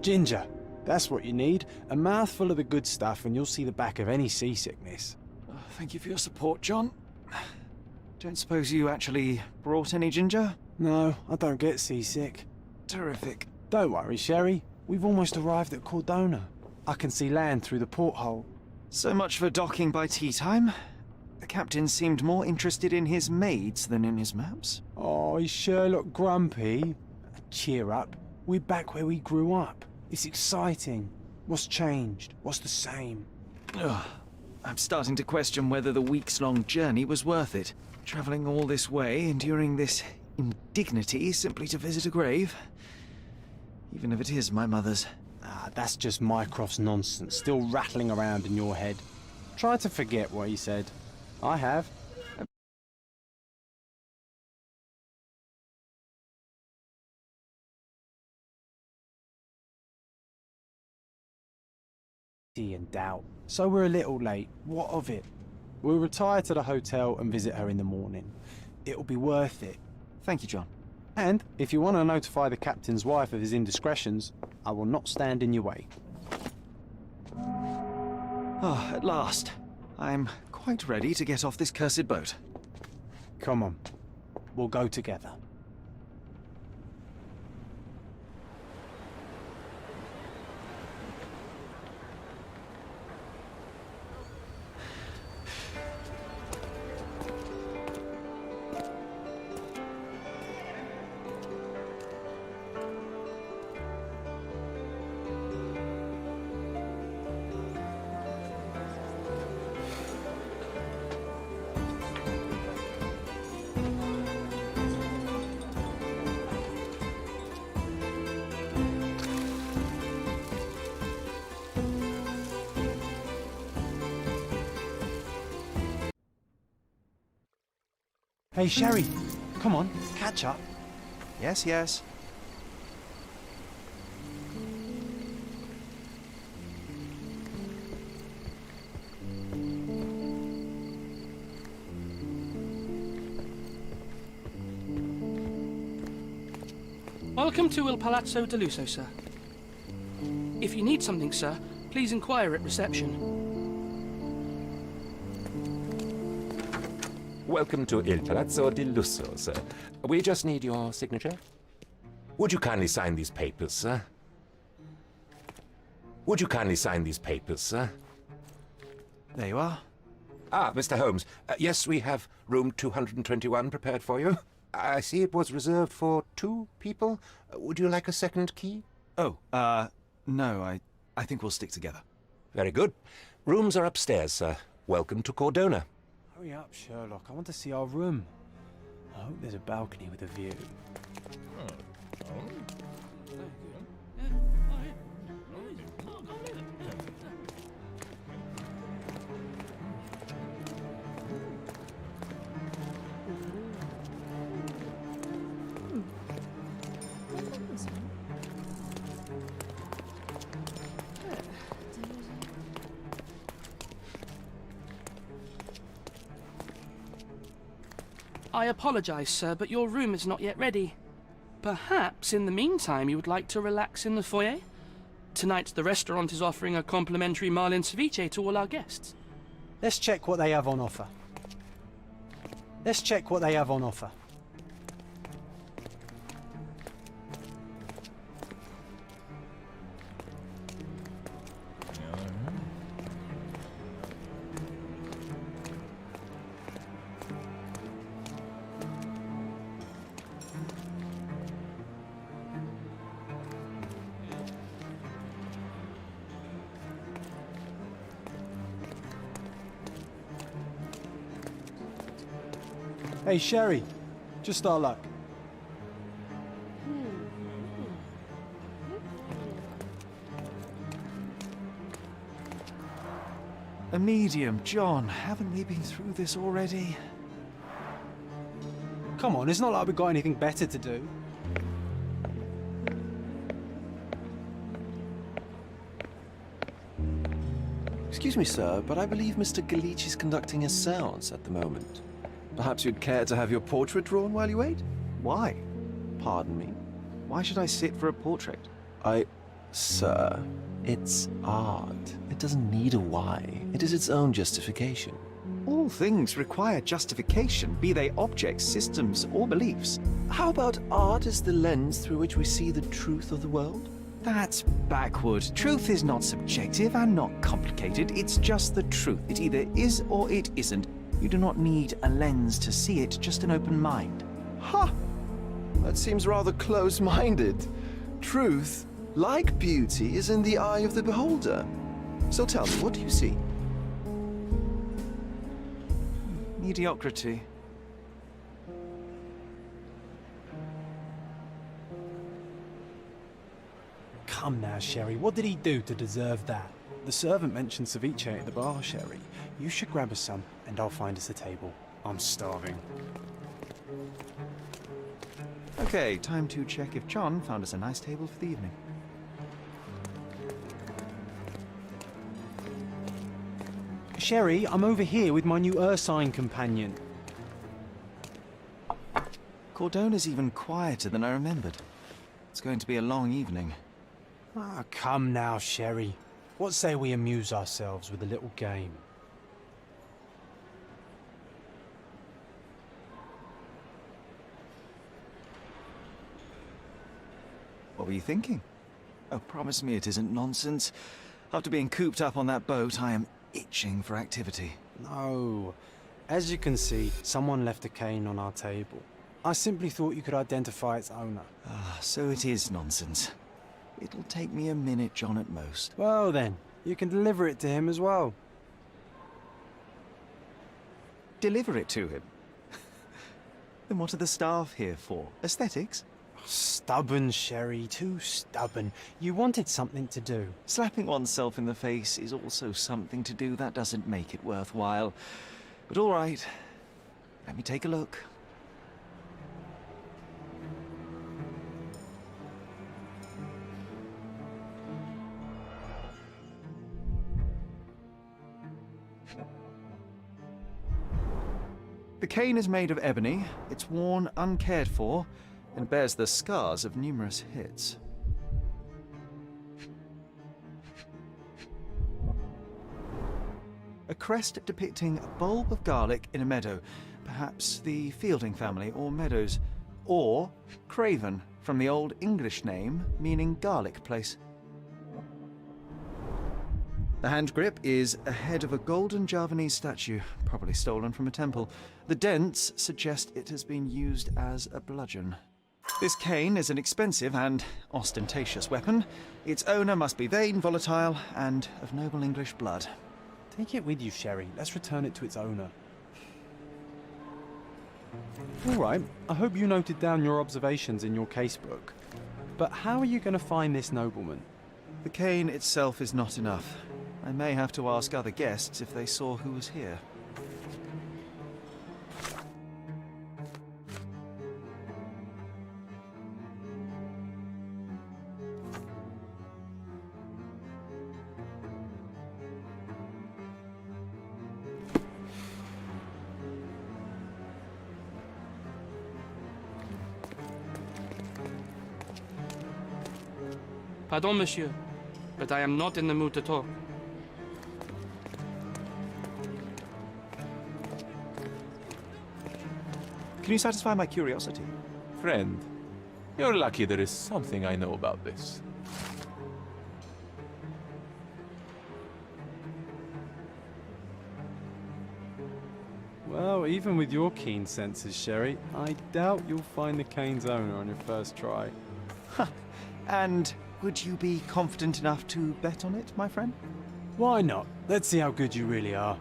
Ginger. That's what you need. A mouthful of the good stuff and you'll see the back of any seasickness. Oh, thank you for your support, John. Don't suppose you actually brought any ginger? No, I don't get seasick. Terrific. Don't worry, Sherry. We've almost arrived at Cordona. I can see land through the porthole. So much for docking by tea time. The captain seemed more interested in his maids than in his maps. Oh, is Sherlock grumpy? Cheer up. We're back where we grew up. It's exciting. What's changed? What's the same? Ugh. I'm starting to question whether the weeks-long journey was worth it. Travelling all this way, enduring this indignity simply to visit a grave. Even if it is my mother's. Ah, that's just Mycroft's nonsense, still rattling around in your head. Try to forget what he said. I have. And doubt. So we're a little late. What of it? We'll retire to the hotel and visit her in the morning. It'll be worth it. Thank you, John. And if you want to notify the captain's wife of his indiscretions, I will not stand in your way. Ah, at last. I'm quite ready to get off this cursed boat. Come on. We'll go together. Hey, Sherry, come on, catch up. Yes, yes. Welcome to Il Palazzo de Lusso, sir. If you need something, sir, please inquire at reception. Welcome to Il Palazzo di Lusso, sir. We just need your signature. Would you kindly sign these papers, sir? Would you kindly sign these papers, sir? There you are. Ah, Mr. Holmes. Yes, we have room 221 prepared for you. I see it was reserved for 2 people. Would you like a second key? Oh, no, I think we'll stick together. Very good. Rooms are upstairs, sir. Welcome to Cordona. Hurry up, Sherlock. I want to see our room. I hope there's a balcony with a view. I apologize, sir, but your room is not yet ready. Perhaps, in the meantime, you would like to relax in the foyer? Tonight, the restaurant is offering a complimentary marlin ceviche to all our guests. Let's check what they have on offer. Let's check what they have on offer. Hey, Sherry, just our luck. A medium, John. Haven't we been through this already? Come on, it's not like we've got anything better to do. Excuse me, sir, but I believe Mr. Galici is conducting a séance at the moment. Perhaps you'd care to have your portrait drawn while you wait? Why? Pardon me? Why should I sit for a portrait? I Sir, it's art. It doesn't need a why. It is its own justification. All things require justification, be they objects, systems, or beliefs. How about art as the lens through which we see the truth of the world? That's backward. Truth is not subjective and not complicated. It's just the truth. It either is or it isn't. You do not need a lens to see it, just an open mind. Ha! That seems rather close-minded. Truth, like beauty, is in the eye of the beholder. So tell me, what do you see? Mediocrity. Come now, Sherry. What did he do to deserve that? The servant mentioned ceviche at the bar, Sherry. You should grab us some, and I'll find us a table. I'm starving. Okay, time to check if John found us a nice table for the evening. Sherry, I'm over here with my new Ursine companion. Cordona's even quieter than I remembered. It's going to be a long evening. Ah, come now, Sherry. What say we amuse ourselves with a little game? What were you thinking? Oh, promise me it isn't nonsense. After being cooped up on that boat, I am itching for activity. No. As you can see, someone left a cane on our table. I simply thought you could identify its owner. Ah, so it is nonsense. It'll take me a minute, John, at most. Well then, you can deliver it to him as well. Deliver it to him? Then what are the staff here for? Aesthetics? Stubborn, Sherry, too stubborn. You wanted something to do. Slapping oneself in the face is also something to do. That doesn't make it worthwhile. But all right, let me take a look. The cane is made of ebony, it's worn uncared for, and bears the scars of numerous hits. A crest depicting a bulb of garlic in a meadow, perhaps the Fielding family or Meadows, or Craven, from the Old English name meaning garlic place. The hand grip is a head of a golden Javanese statue, probably stolen from a temple. The dents suggest it has been used as a bludgeon. This cane is an expensive and ostentatious weapon. Its owner must be vain, volatile, and of noble English blood. Take it with you, Sherry. Let's return it to its owner. All right, I hope you noted down your observations in your casebook. But how are you going to find this nobleman? The cane itself is not enough. I may have to ask other guests if they saw who was here. Pardon, monsieur, but I am not in the mood to talk. Can you satisfy my curiosity? Friend, you're lucky there is something I know about this. Well, even with your keen senses, Sherry, I doubt you'll find the cane's owner on your first try. And would you be confident enough to bet on it, my friend? Why not? Let's see how good you really are.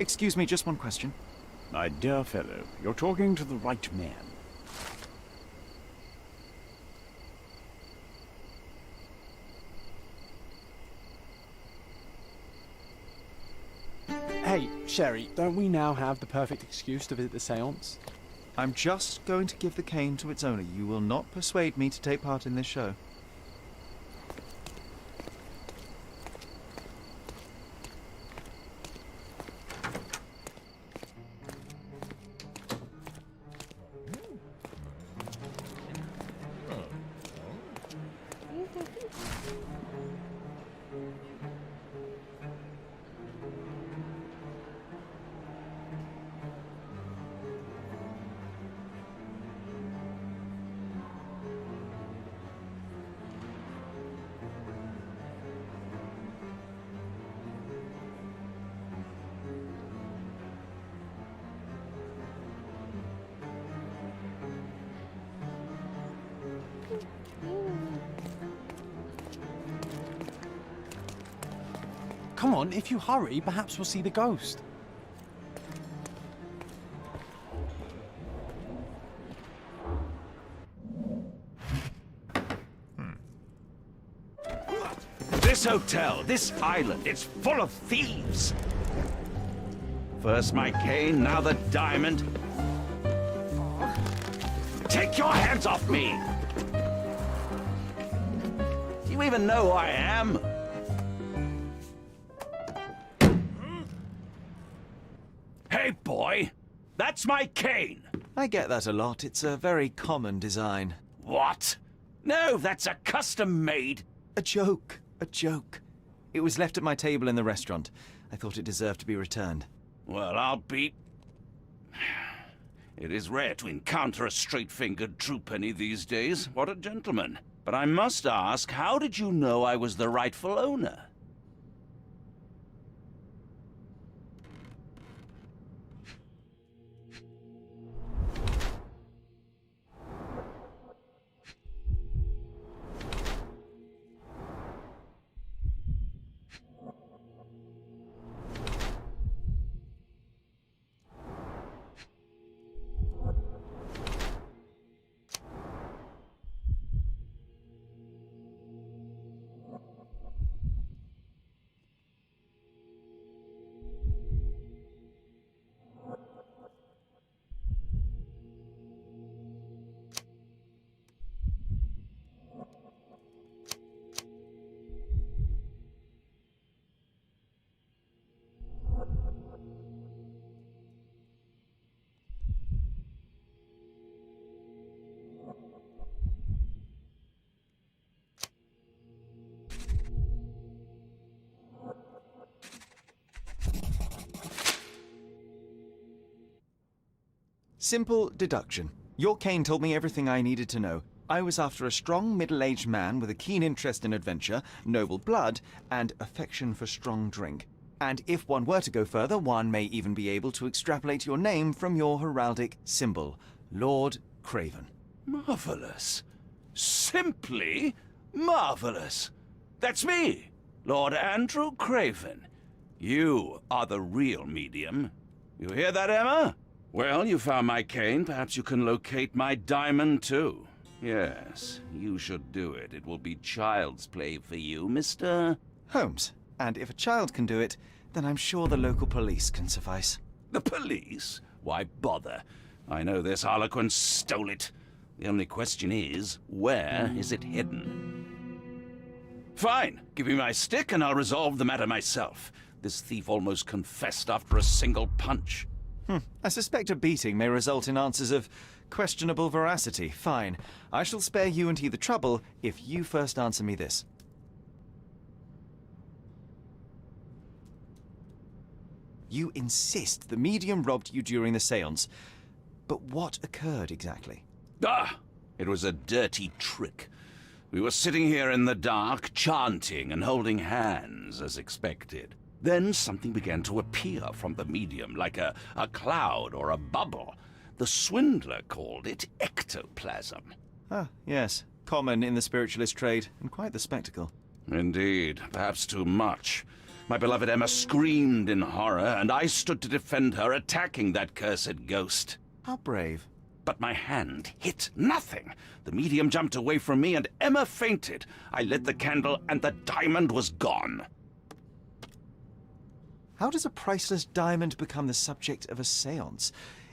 Excuse me, just one question. My dear fellow, you're talking to the right man. Hey, Sherry, don't we now have the perfect excuse to visit the seance? I'm just going to give the cane to its owner. You will not persuade me to take part in this show. Come on, if you hurry, perhaps we'll see the ghost. This hotel, this island, it's full of thieves. First my cane, now the diamond. Take your hands off me! Do you even know who I am? Hey, boy! That's my cane! I get that a lot. It's a very common design. What? No, that's a custom-made... A joke. A joke. It was left at my table in the restaurant. I thought it deserved to be returned. Well, I'll be... It is rare to encounter a straight-fingered true penny these days. What a gentleman. But I must ask, how did you know I was the rightful owner? Simple deduction. Your cane told me everything I needed to know. I was after a strong middle-aged man with a keen interest in adventure, noble blood, and affection for strong drink. And if one were to go further, one may even be able to extrapolate your name from your heraldic symbol, Lord Craven. Marvelous. Simply marvelous. That's me, Lord Andrew Craven. You are the real medium. You hear that, Emma? Well, you found my cane. Perhaps you can locate my diamond, too. Yes, you should do it. It will be child's play for you, Mr. Holmes. And if a child can do it, then I'm sure the local police can suffice. The police? Why bother? I know this harlequin stole it. The only question is, where is it hidden? Fine. Give me my stick and I'll resolve the matter myself. This thief almost confessed after a single punch. I suspect a beating may result in answers of questionable veracity. Fine. I shall spare you and he the trouble if you first answer me this. You insist the medium robbed you during the séance. But what occurred exactly? It was a dirty trick. We were sitting here in the dark, chanting and holding hands, as expected. Then something began to appear from the medium, like a cloud or a bubble. The swindler called it ectoplasm. Ah, yes. Common in the spiritualist trade, and quite the spectacle. Indeed, perhaps too much. My beloved Emma screamed in horror, and I stood to defend her, attacking that cursed ghost. How brave. But my hand hit nothing. The medium jumped away from me, and Emma fainted. I lit the candle, and the diamond was gone. How does a priceless diamond become the subject of a séance?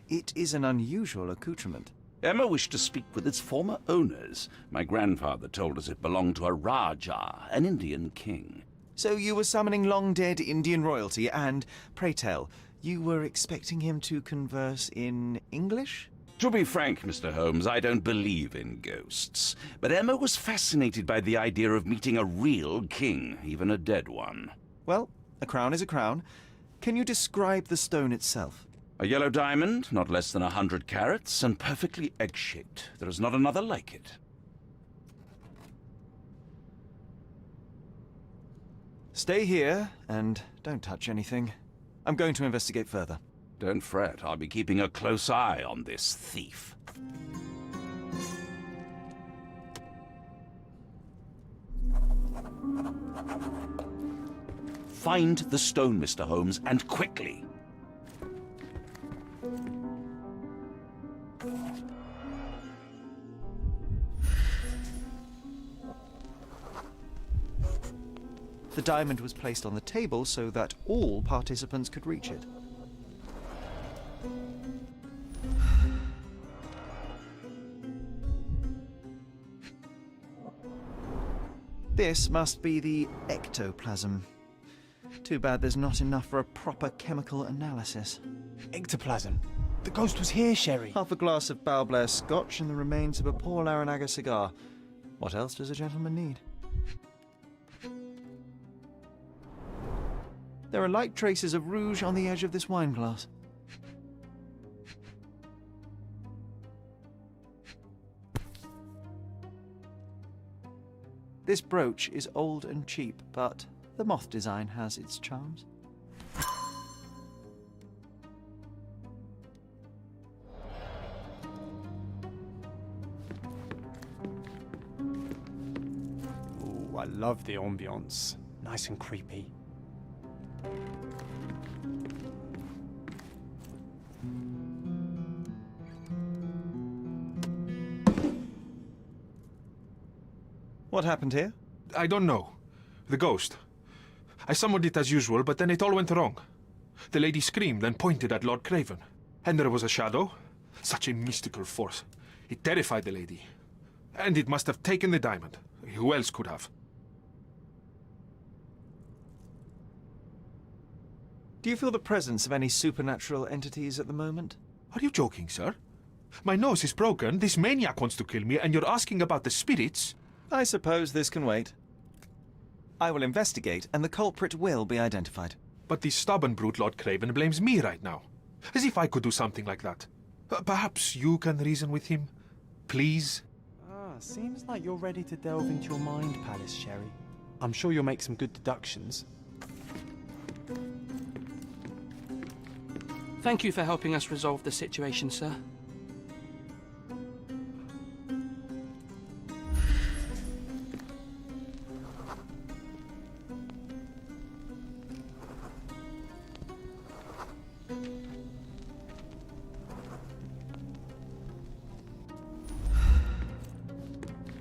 It is an unusual accoutrement. Emma wished to speak with its former owners. My grandfather told us it belonged to a Rajah, an Indian king. So you were summoning long-dead Indian royalty, and, pray tell, you were expecting him to converse in English? To be frank, Mr. Holmes, I don't believe in ghosts. But Emma was fascinated by the idea of meeting a real king, even a dead one. Well, a crown is a crown. Can you describe the stone itself? A yellow diamond, not less than 100 carats, and perfectly egg-shaped. There is not another like it. Stay here, and don't touch anything. I'm going to investigate further. Don't fret, I'll be keeping a close eye on this thief. Find the stone, Mr. Holmes, and quickly. The diamond was placed on the table so that all participants could reach it. This must be the ectoplasm. Too bad there's not enough for a proper chemical analysis. Ectoplasm. The ghost was here, Sherry. Half a glass of Balblair scotch and the remains of a Paul Aranaga cigar. What else does a gentleman need? There are light traces of rouge on the edge of this wine glass. This brooch is old and cheap, but the moth design has its charms. Ooh, I love the ambience. Nice and creepy. What happened here? I don't know. The ghost. I summoned it as usual, but then it all went wrong. The lady screamed and pointed at Lord Craven. And there was a shadow. Such a mystical force. It terrified the lady. And it must have taken the diamond. Who else could have? Do you feel the presence of any supernatural entities at the moment? Are you joking, sir? My nose is broken, this maniac wants to kill me, and you're asking about the spirits? I suppose this can wait. I will investigate, and the culprit will be identified. But the stubborn brute Lord Craven blames me right now. As if I could do something like that. Perhaps you can reason with him? Please? Seems like you're ready to delve into your mind palace, Sherry. I'm sure you'll make some good deductions. Thank you for helping us resolve the situation, sir.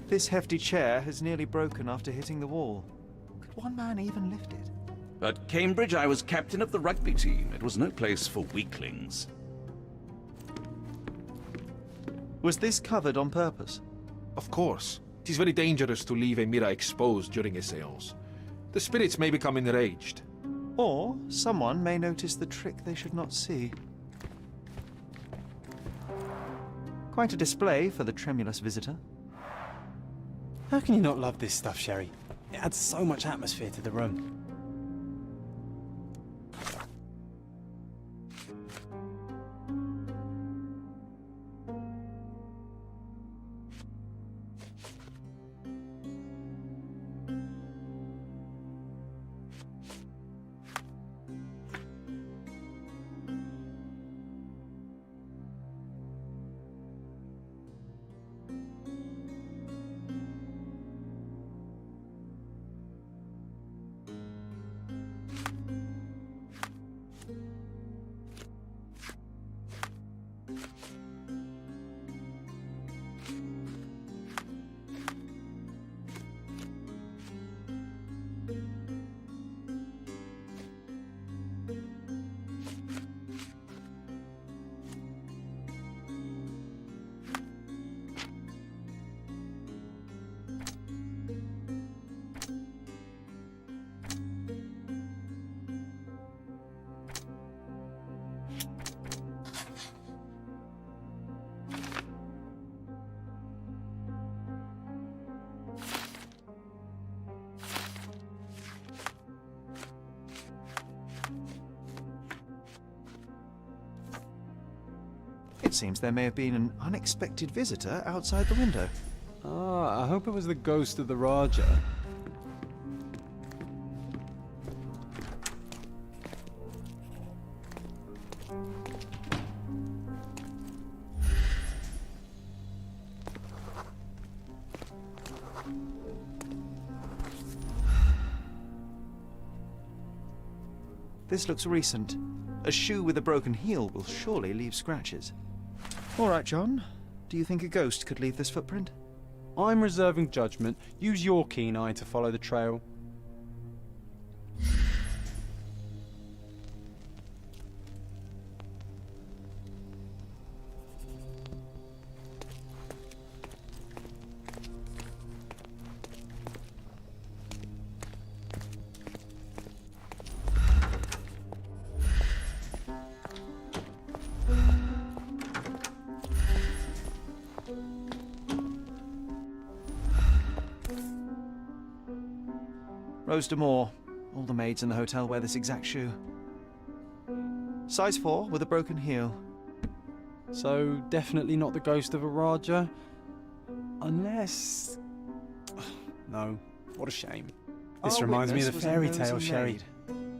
This hefty chair has nearly broken after hitting the wall. Could one man even lift it? At Cambridge, I was captain of the rugby team. It was no place for weaklings. Was this covered on purpose? Of course. It is very dangerous to leave a mirror exposed during a séance. The spirits may become enraged. Or someone may notice the trick they should not see. Quite a display for the tremulous visitor. How can you not love this stuff, Sherry? It adds so much atmosphere to the room. It seems there may have been an unexpected visitor outside the window. Ah, I hope it was the ghost of the Raja. This looks recent. A shoe with a broken heel will surely leave scratches. All right, John. Do you think a ghost could leave this footprint? I'm reserving judgment. Use your keen eye to follow the trail. Rose Moore. All the maids in the hotel wear this exact shoe. Size 4 with a broken heel. So, definitely not the ghost of a Raja? Unless... No, what a shame. This Our reminds me of witness the was a fairy nosy tale, Sherry. maid.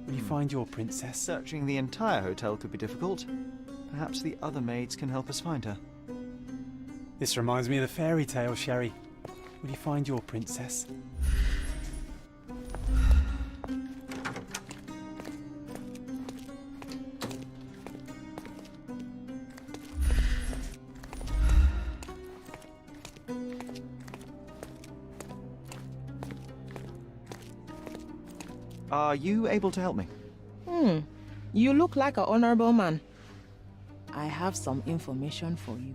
Will you find your princess? Searching the entire hotel could be difficult. Perhaps the other maids can help us find her. This reminds me of the fairy tale, Sherry. Will you find your princess? Are you able to help me? You look like an honorable man. I have some information for you.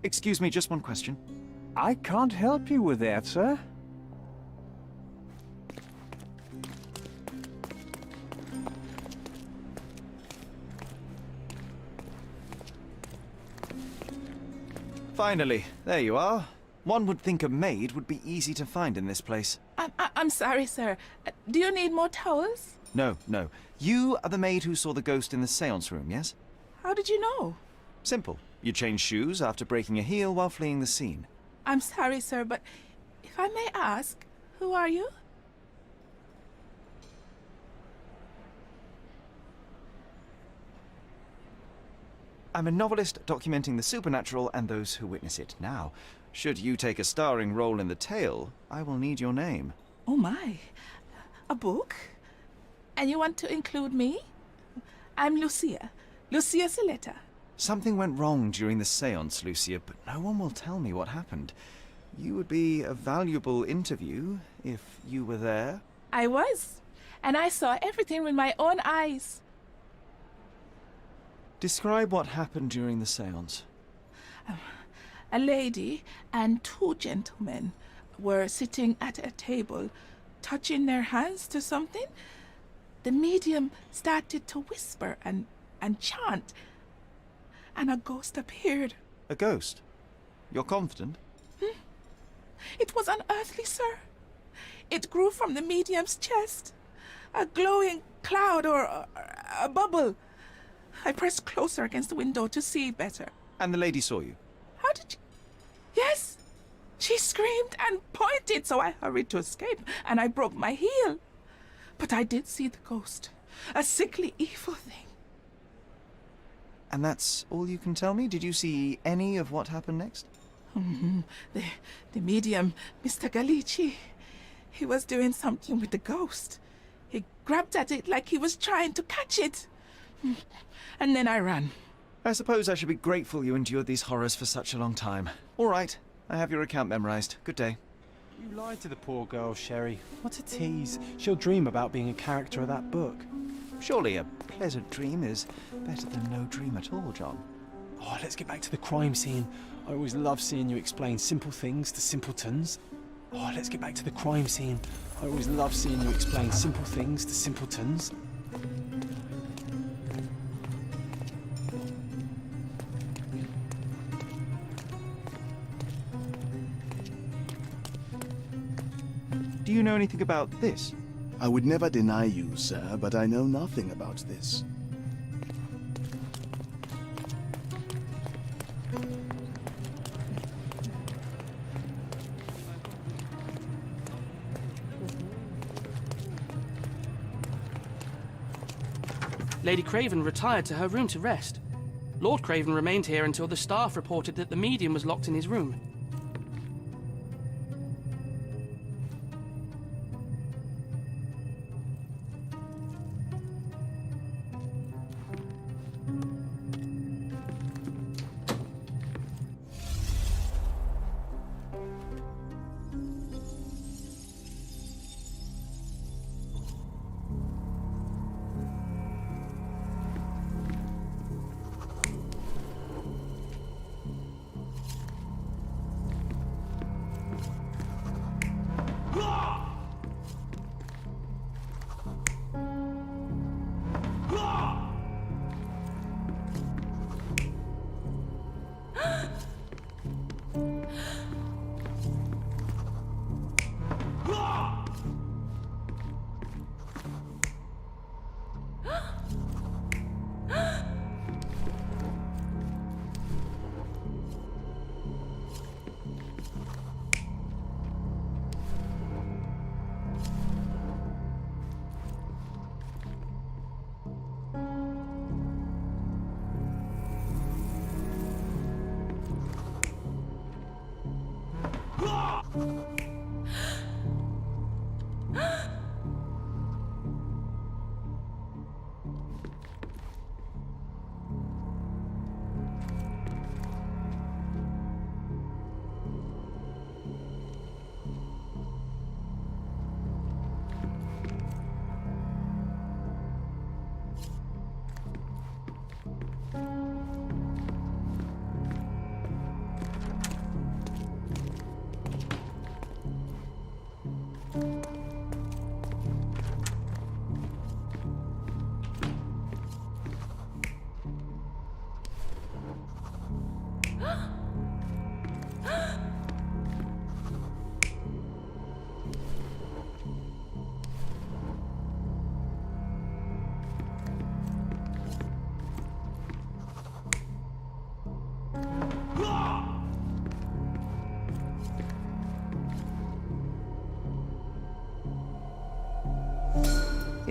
Excuse me, just one question. I can't help you with that, sir. Finally, there you are. One would think a maid would be easy to find in this place. I'm sorry, sir. Do you need more towels? No, no. You are the maid who saw the ghost in the seance room, yes? How did you know? Simple. You changed shoes after breaking a heel while fleeing the scene. I'm sorry, sir, but if I may ask, who are you? I'm a novelist documenting the supernatural and those who witness it. Now, should you take a starring role in the tale, I will need your name. Oh my, a book? And you want to include me? I'm Lucia Saletta. Something went wrong during the seance, Lucia, but no one will tell me what happened. You would be a valuable interview if you were there. I was, and I saw everything with my own eyes. Describe what happened during the seance. A lady and two gentlemen were sitting at a table, touching their hands to something. The medium started to whisper and chant, and a ghost appeared. A ghost? You're confident? It was unearthly, sir. It grew from the medium's chest. A glowing cloud or a bubble. I pressed closer against the window to see better. And the lady saw you? How did you... Yes! She screamed and pointed, so I hurried to escape, and I broke my heel. But I did see the ghost. A sickly, evil thing. And that's all you can tell me? Did you see any of what happened next? The medium, Mr. Galici, he was doing something with the ghost. He grabbed at it like he was trying to catch it. And then I ran. I suppose I should be grateful you endured these horrors for such a long time. All right, I have your account memorized. Good day. You lied to the poor girl, Sherry. What a tease. She'll dream about being a character of that book. Surely a pleasant dream is better than no dream at all, John. Oh, let's get back to the crime scene. I always love seeing you explain simple things to simpletons. Oh, let's get back to the crime scene. I always love seeing you explain simple things to simpletons. Do you know anything about this? I would never deny you, sir, but I know nothing about this. Lady Craven retired to her room to rest. Lord Craven remained here until the staff reported that the medium was locked in his room.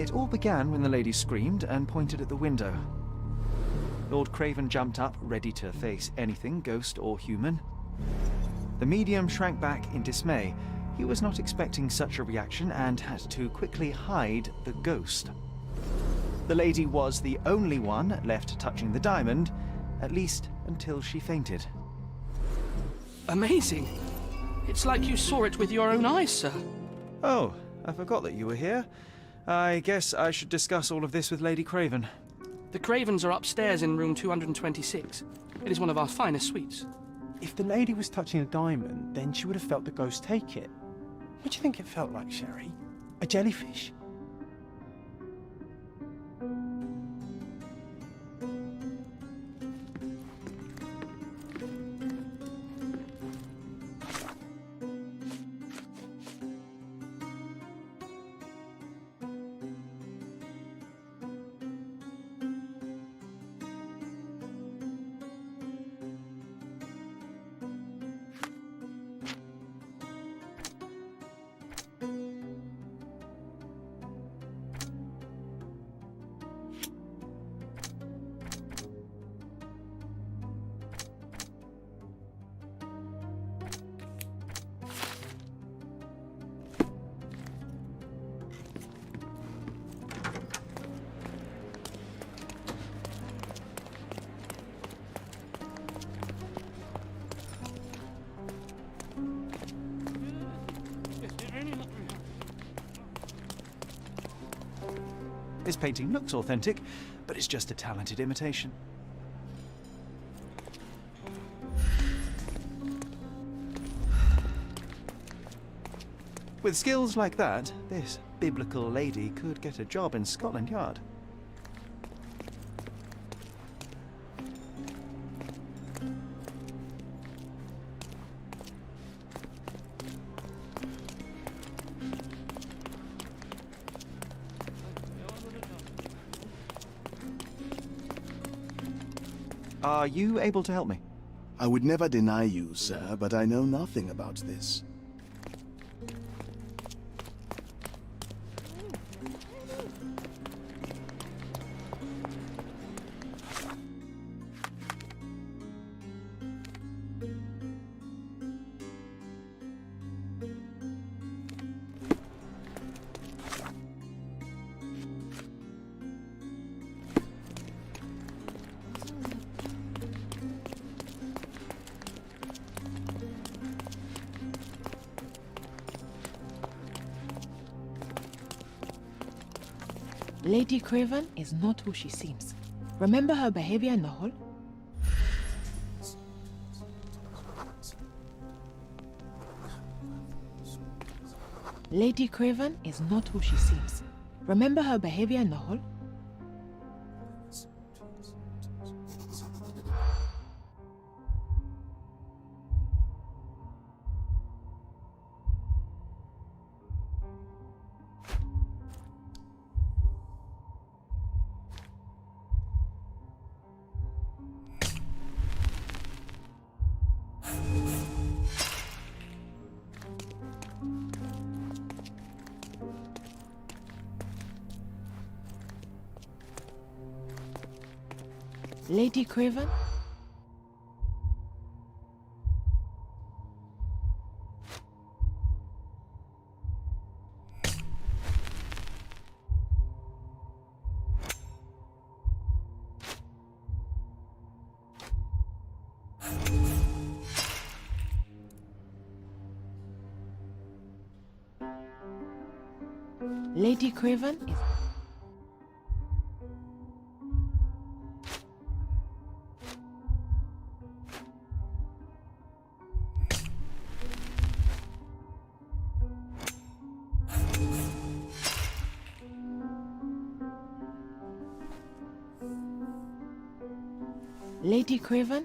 It all began when the lady screamed and pointed at the window. Lord Craven jumped up, ready to face anything, ghost or human. The medium shrank back in dismay. He was not expecting such a reaction and had to quickly hide the ghost. The lady was the only one left touching the diamond, at least until she fainted. Amazing. It's like you saw it with your own eyes, sir. Oh, I forgot that you were here. I guess I should discuss all of this with Lady Craven. The Cravens are upstairs in room 226. It is one of our finest suites. If the lady was touching a diamond, then she would have felt the ghost take it. What do you think it felt like, Sherry? A jellyfish? This painting looks authentic, but it's just a talented imitation. With skills like that, this biblical lady could get a job in Scotland Yard. Are you able to help me? I would never deny you, sir, but I know nothing about this. Lady Craven is not who she seems. Remember her behavior in the hall? Lady Craven is not who she seems. Remember her behavior in the hall? Lady Craven? Lady Craven is... Lady Craven?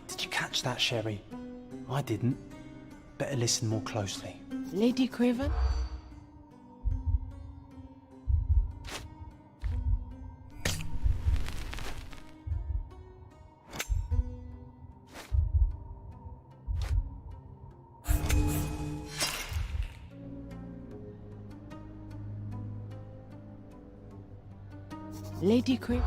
Did you catch that, Sherry? I didn't. Better listen more closely. Lady Craven? Lady Craven?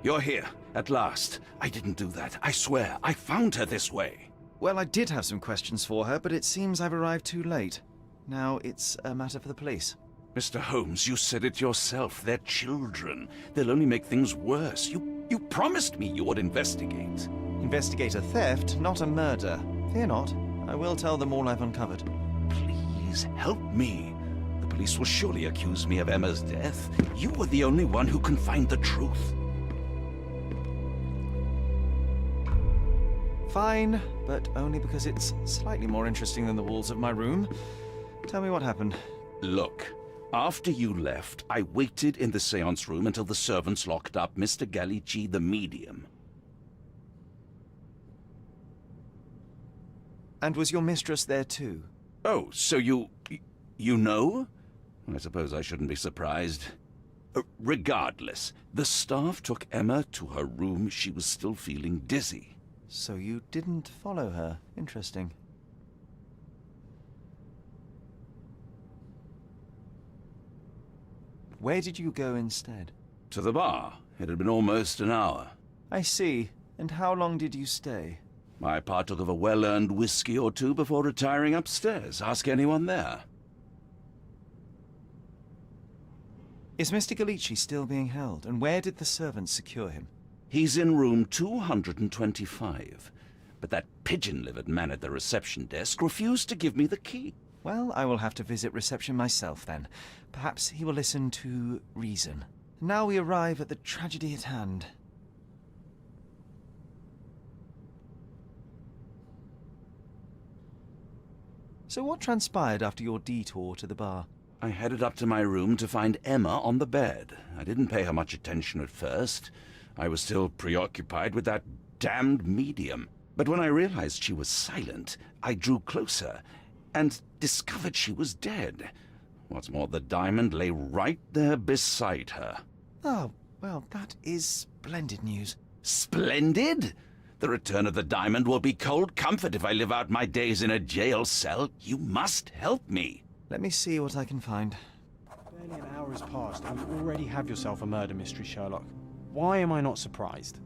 You're here, at last. I didn't do that. I swear, I found her this way. Well, I did have some questions for her, but it seems I've arrived too late. Now it's a matter for the police. Mr. Holmes, you said it yourself. They're children. They'll only make things worse. You promised me you would investigate. Investigate a theft, not a murder. Fear not. I will tell them all I've uncovered. Please, help me. The police will surely accuse me of Emma's death. You were the only one who can find the truth. Fine, but only because it's slightly more interesting than the walls of my room. Tell me what happened. Look, After you left, I waited in the seance room until the servants locked up Mr. Gallici, the medium. And was your mistress there too? Oh, so you know? I suppose I shouldn't be surprised. Regardless, the staff took Emma to her room. She was still feeling dizzy. So you didn't follow her. Interesting. Where did you go instead? To the bar. It had been almost an hour. I see. And how long did you stay? I partook of a well-earned whiskey or two before retiring upstairs. Ask anyone there. Is Mr. Gallici still being held? And where did the servants secure him? He's in room 225. But that pigeon-livered man at the reception desk refused to give me the key. Well, I will have to visit reception myself then. Perhaps he will listen to reason. Now we arrive at the tragedy at hand. So what transpired after your detour to the bar? I headed up to my room to find Emma on the bed. I didn't pay her much attention at first. I was still preoccupied with that damned medium. But when I realized she was silent, I drew closer and discovered she was dead. What's more, the diamond lay right there beside her. Oh, well, that is splendid news. Splendid? The return of the diamond will be cold comfort if I live out my days in a jail cell. You must help me. Let me see what I can find. Barely an hour has passed and you already have yourself a murder mystery, Sherlock. Why am I not surprised?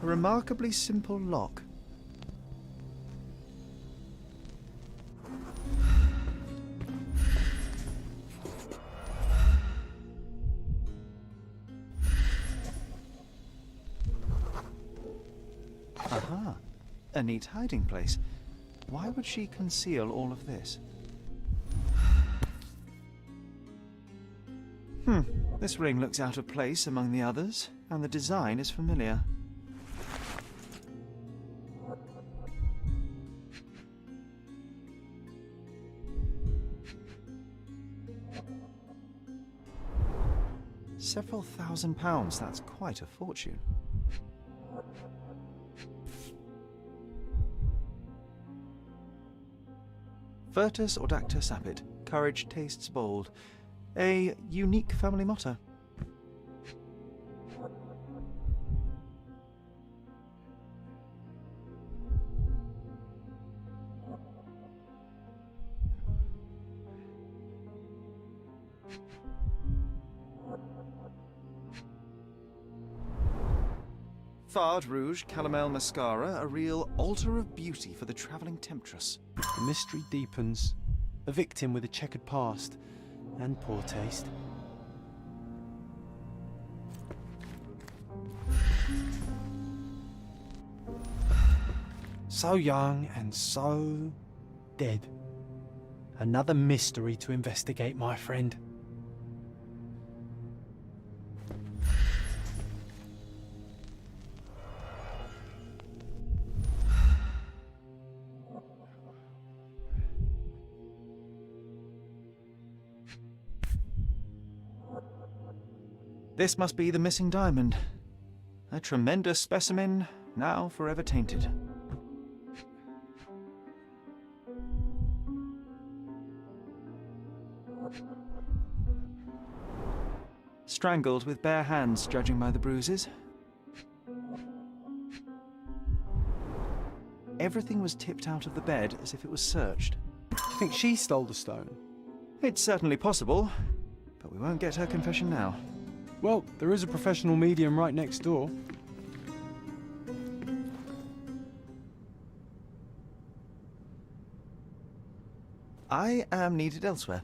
A remarkably simple lock. Aha, a neat hiding place. Why would she conceal all of this? This ring looks out of place among the others, and the design is familiar. Several £1,000s, that's quite a fortune. Virtus audacta sapit, courage tastes bold. A unique family motto. Fard Rouge Calomel Mascara, a real altar of beauty for the travelling temptress. The mystery deepens. A victim with a checkered past and poor taste. So young and so dead. Another mystery to investigate, my friend. This must be the missing diamond. A tremendous specimen, now forever tainted. Strangled with bare hands, judging by the bruises. Everything was tipped out of the bed as if it was searched. Do you think she stole the stone? It's certainly possible, but we won't get her confession now. Well, there is a professional medium right next door. I am needed elsewhere.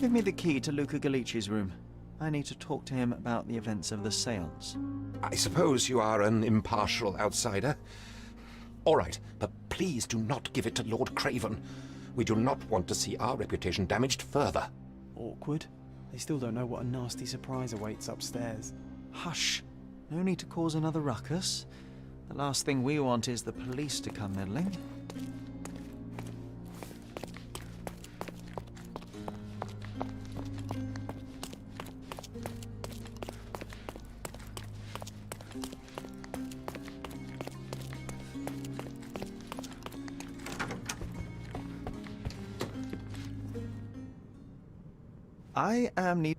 Give me the key to Luca Galici's room. I need to talk to him about the events of the séance. I suppose you are an impartial outsider. All right, but please do not give it to Lord Craven. We do not want to see our reputation damaged further. Awkward. They still don't know what a nasty surprise awaits upstairs. Hush. No need to cause another ruckus. The last thing we want is the police to come meddling. I am need.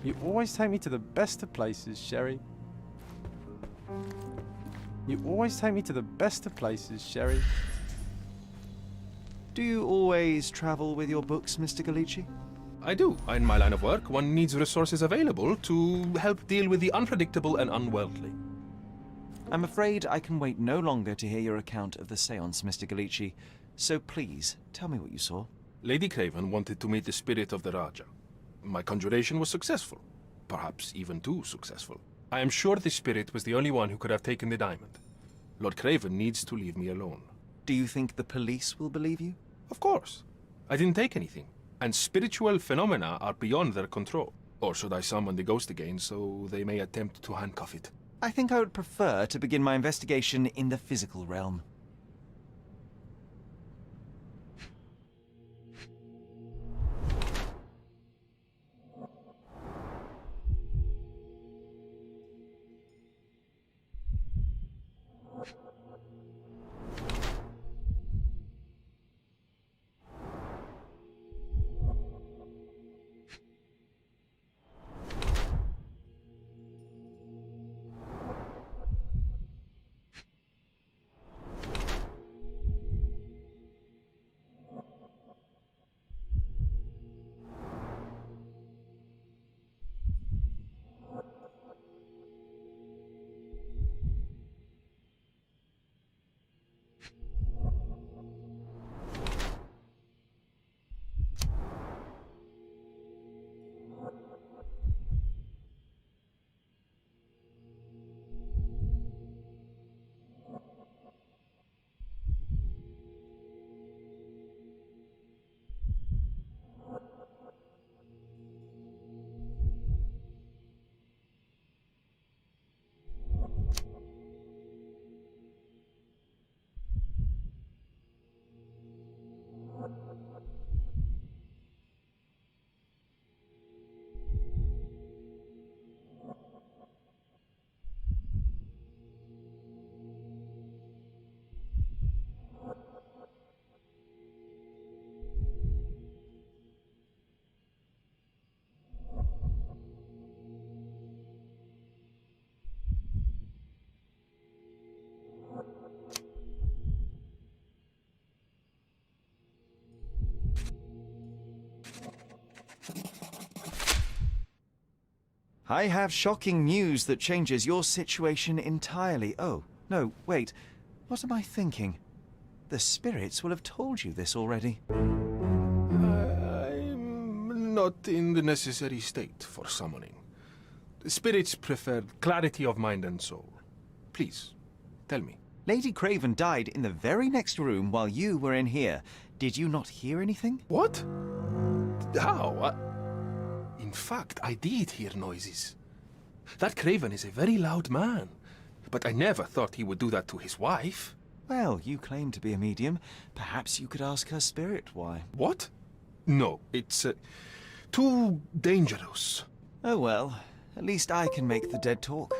You always take me to the best of places, Sherry. You always take me to the best of places, Sherry. Do you always travel with your books, Mr. Galici? I do. In my line of work, one needs resources available to help deal with the unpredictable and unworldly. I'm afraid I can wait no longer to hear your account of the séance, Mr. Galici. So please, tell me what you saw. Lady Craven wanted to meet the spirit of the Raja. My conjuration was successful. Perhaps even too successful. I am sure the spirit was the only one who could have taken the diamond. Lord Craven needs to leave me alone. Do you think the police will believe you? Of course. I didn't take anything. And spiritual phenomena are beyond their control. Or should I summon the ghost again so they may attempt to handcuff it? I think I would prefer to begin my investigation in the physical realm. I have shocking news that changes your situation entirely. Oh, no, wait. What am I thinking? The spirits will have told you this already. I'm not in the necessary state for summoning. The spirits prefer clarity of mind and soul. Please, tell me. Lady Craven died in the very next room while you were in here. Did you not hear anything? What? How? In fact, I did hear noises. That Craven is a very loud man, but I never thought he would do that to his wife. Well, you claim to be a medium. Perhaps you could ask her spirit why. What? No, it's too dangerous. Oh well, at least I can make the dead talk.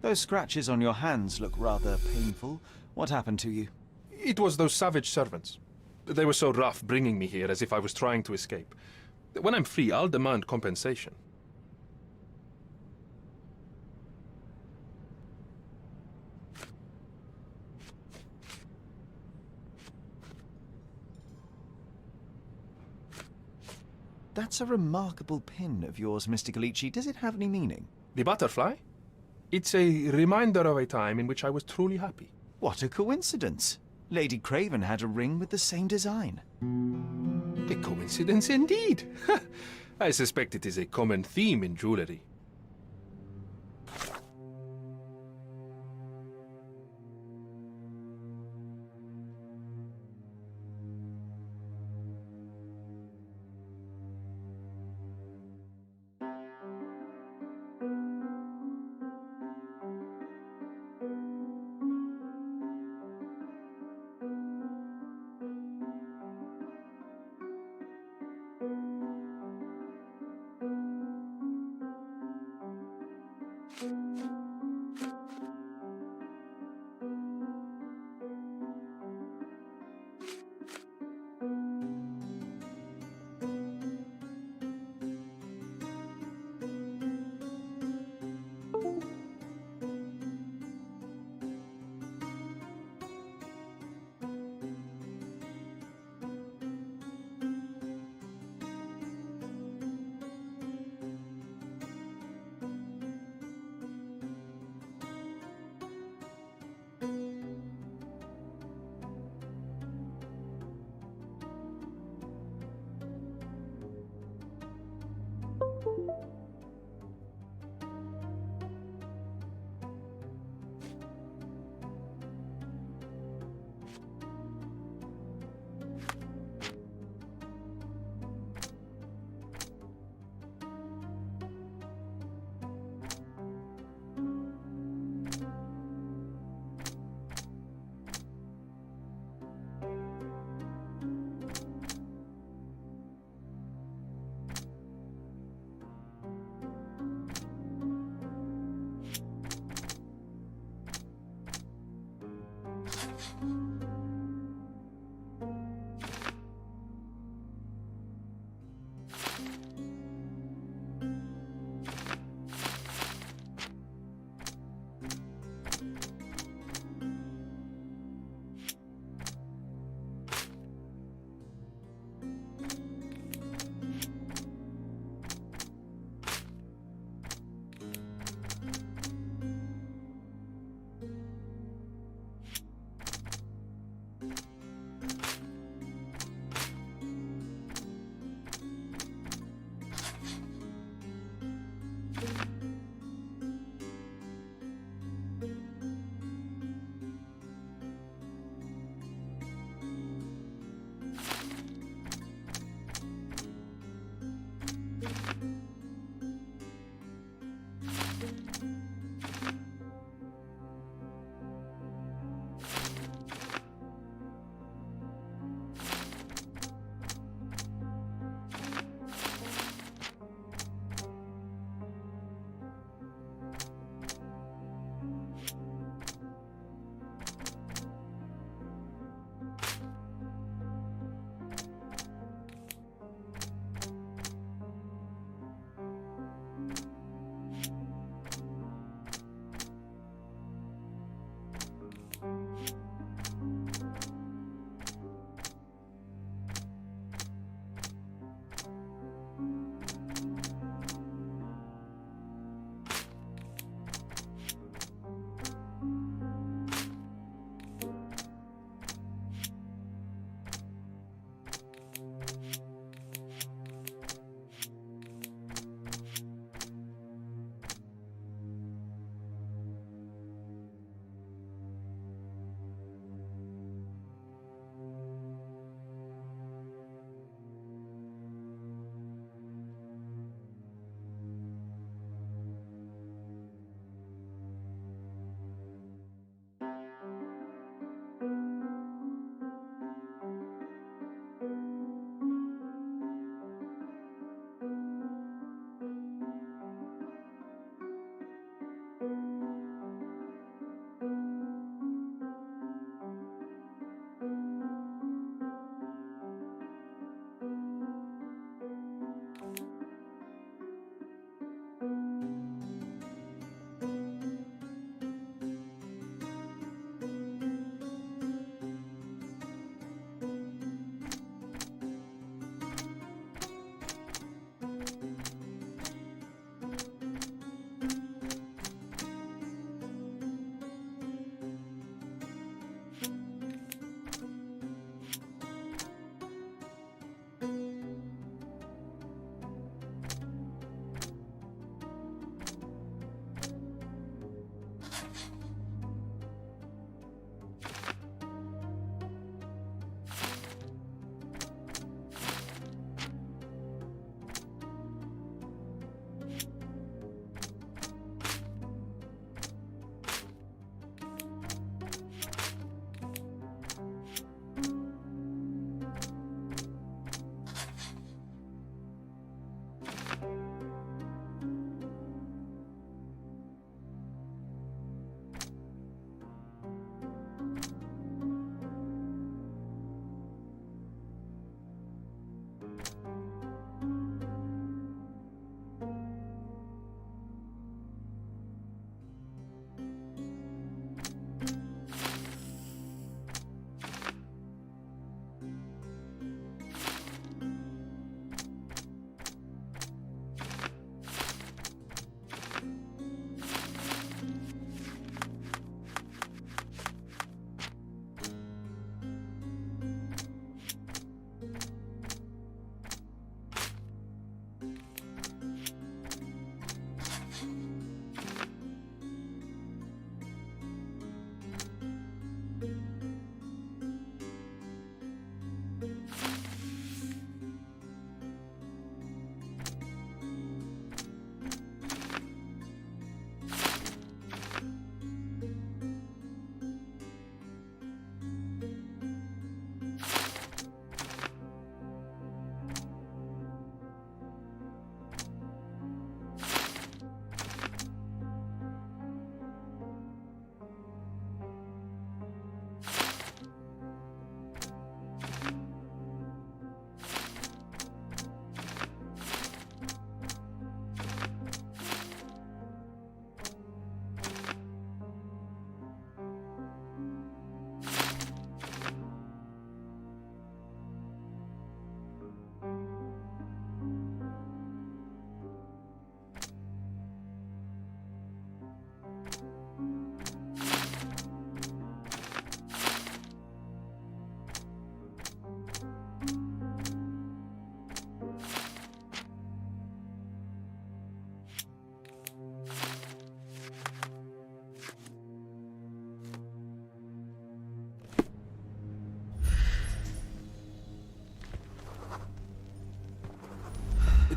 Those scratches on your hands look rather painful. What happened to you? It was those savage servants. They were so rough bringing me here as if I was trying to escape. When I'm free, I'll demand compensation. That's a remarkable pin of yours, Mr. Galici. Does it have any meaning? The butterfly? It's a reminder of a time in which I was truly happy. What a coincidence. Lady Craven had a ring with the same design. A coincidence indeed. I suspect it is a common theme in jewelry.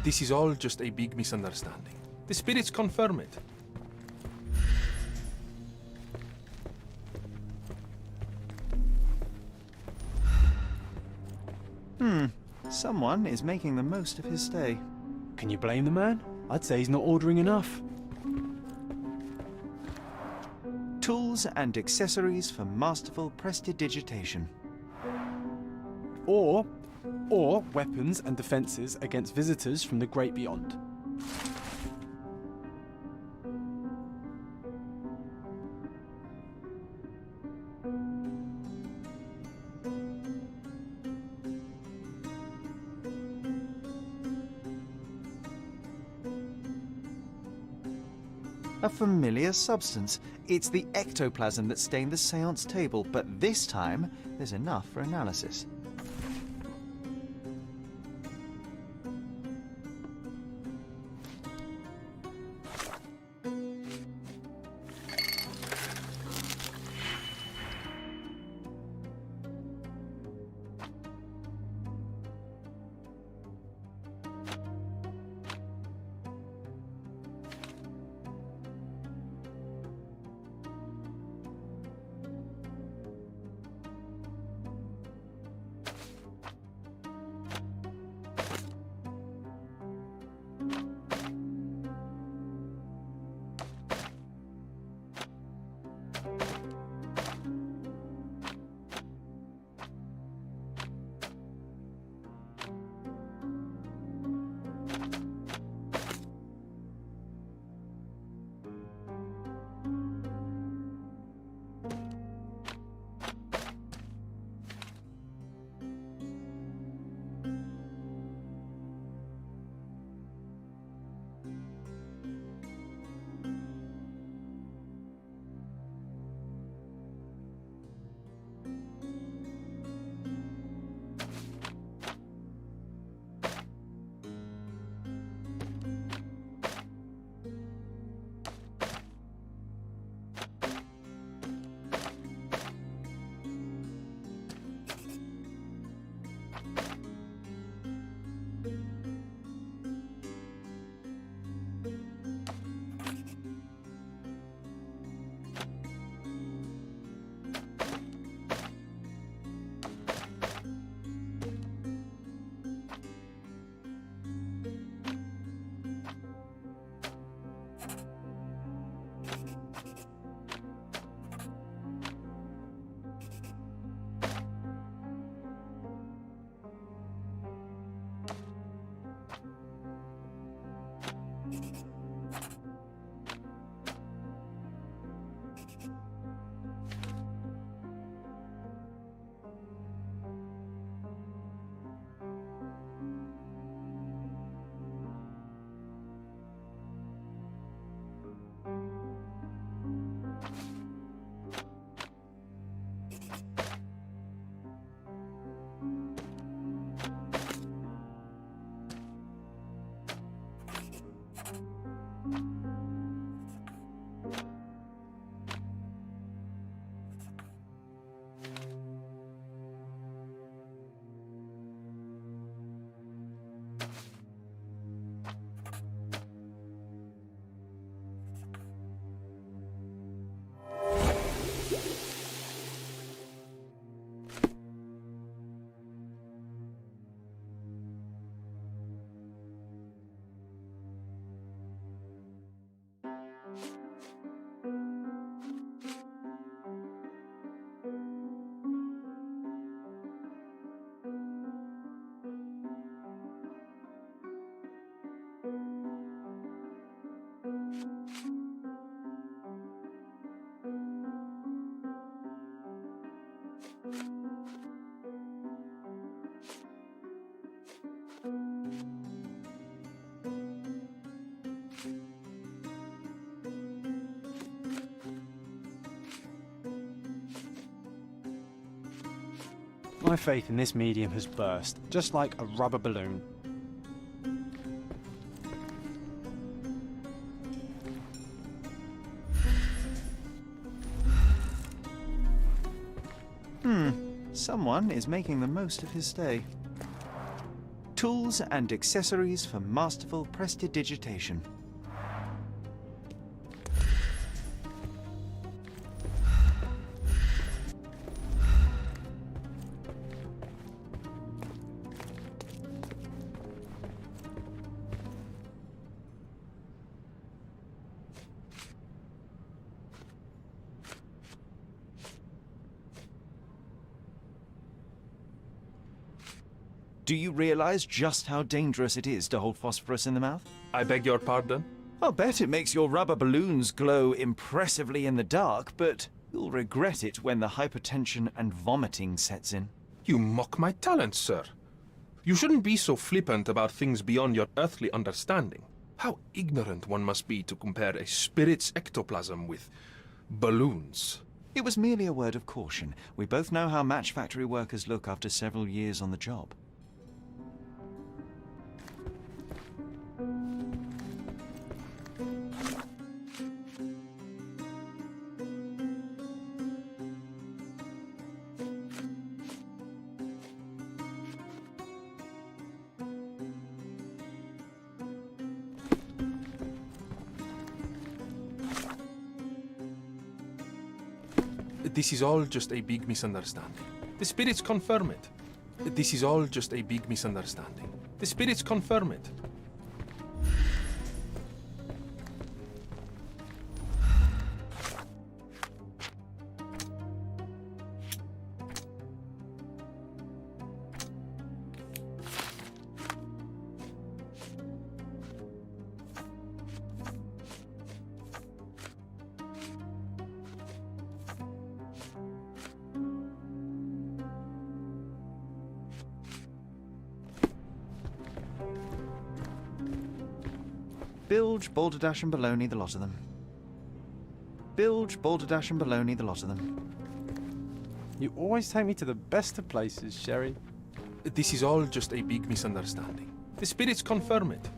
This is all just a big misunderstanding. The spirits confirm it. Someone is making the most of his stay. Can you blame the man? I'd say he's not ordering enough. Tools and accessories for masterful prestidigitation. Or weapons and defences against visitors from the great beyond. A familiar substance. It's the ectoplasm that stained the seance table, but this time there's enough for analysis. My faith in this medium has burst, just like a rubber balloon. Someone is making the most of his stay. Tools and accessories for masterful prestidigitation. Do you realize just how dangerous it is to hold phosphorus in the mouth? I beg your pardon? I'll bet it makes your rubber balloons glow impressively in the dark, but you'll regret it when the hypertension and vomiting sets in. You mock my talents, sir. You shouldn't be so flippant about things beyond your earthly understanding. How ignorant one must be to compare a spirit's ectoplasm with balloons. It was merely a word of caution. We both know how match factory workers look after several years on the job. This is all just a big misunderstanding. The spirits confirm it. This is all just a big misunderstanding. The spirits confirm it. Bilge, balderdash and baloney, the lot of them. Bilge, balderdash and baloney, the lot of them. You always take me to the best of places, Sherry. This is all just a big misunderstanding. The spirits confirm it.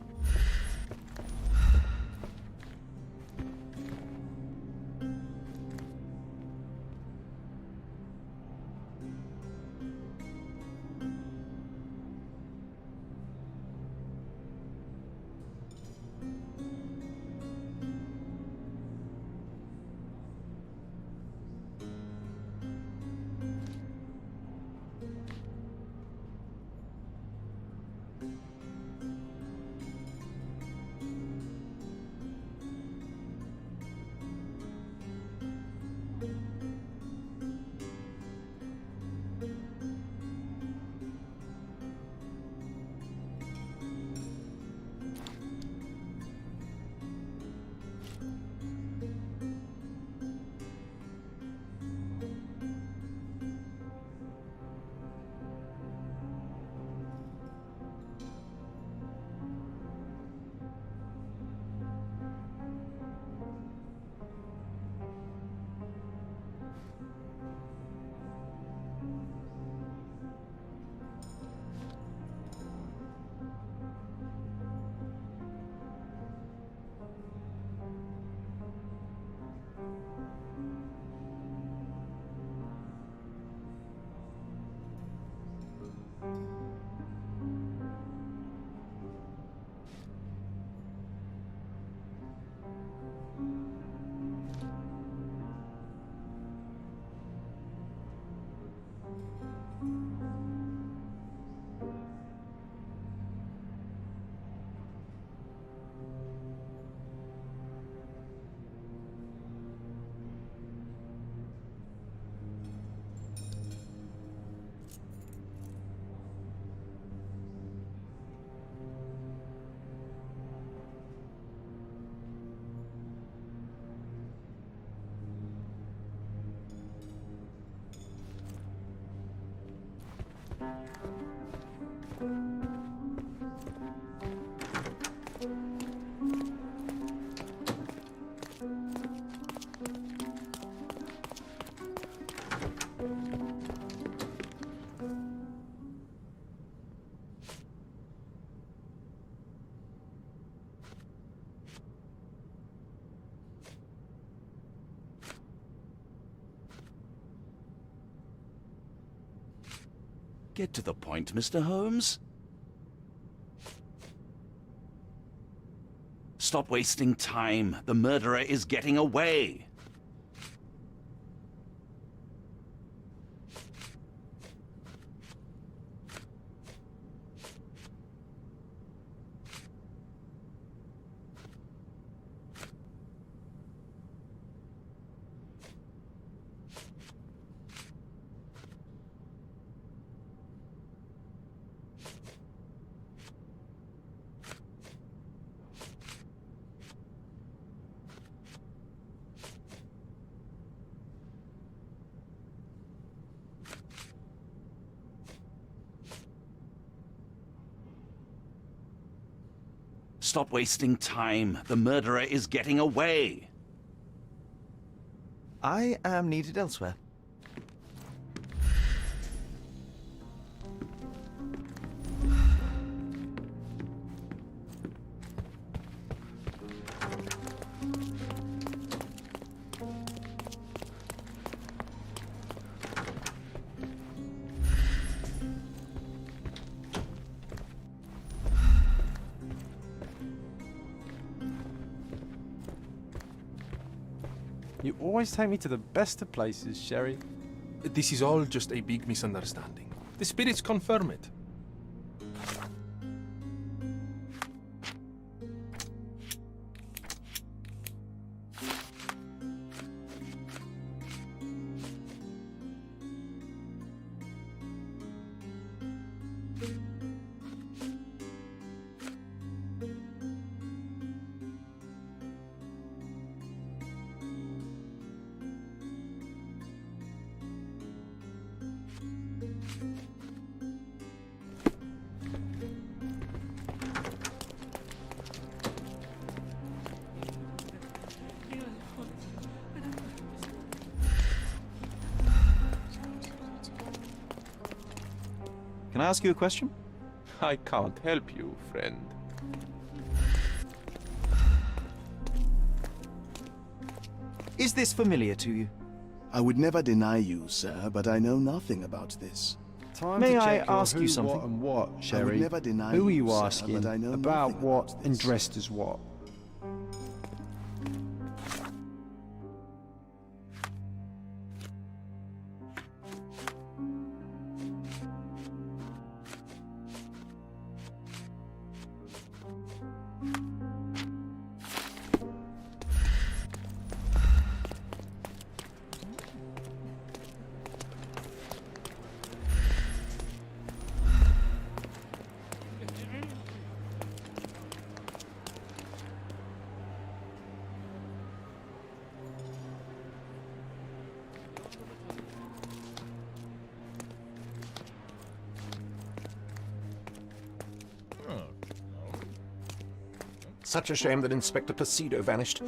Get to the point, Mr. Holmes. Stop wasting time. The murderer is getting away. Stop wasting time. The murderer is getting away. I am needed elsewhere. You always take me to the best of places, Sherry. This is all just a big misunderstanding. The spirits confirm it. Can I ask you a question? I can't help you, friend. Is this familiar to you? I would never deny you, sir, but I know nothing about this. Time May to I check your ask you who, something? What and what, I would Sherry? never deny Who are you sir, asking? but I know About nothing what about and this. dressed as what? Such a shame that Inspector Placido vanished.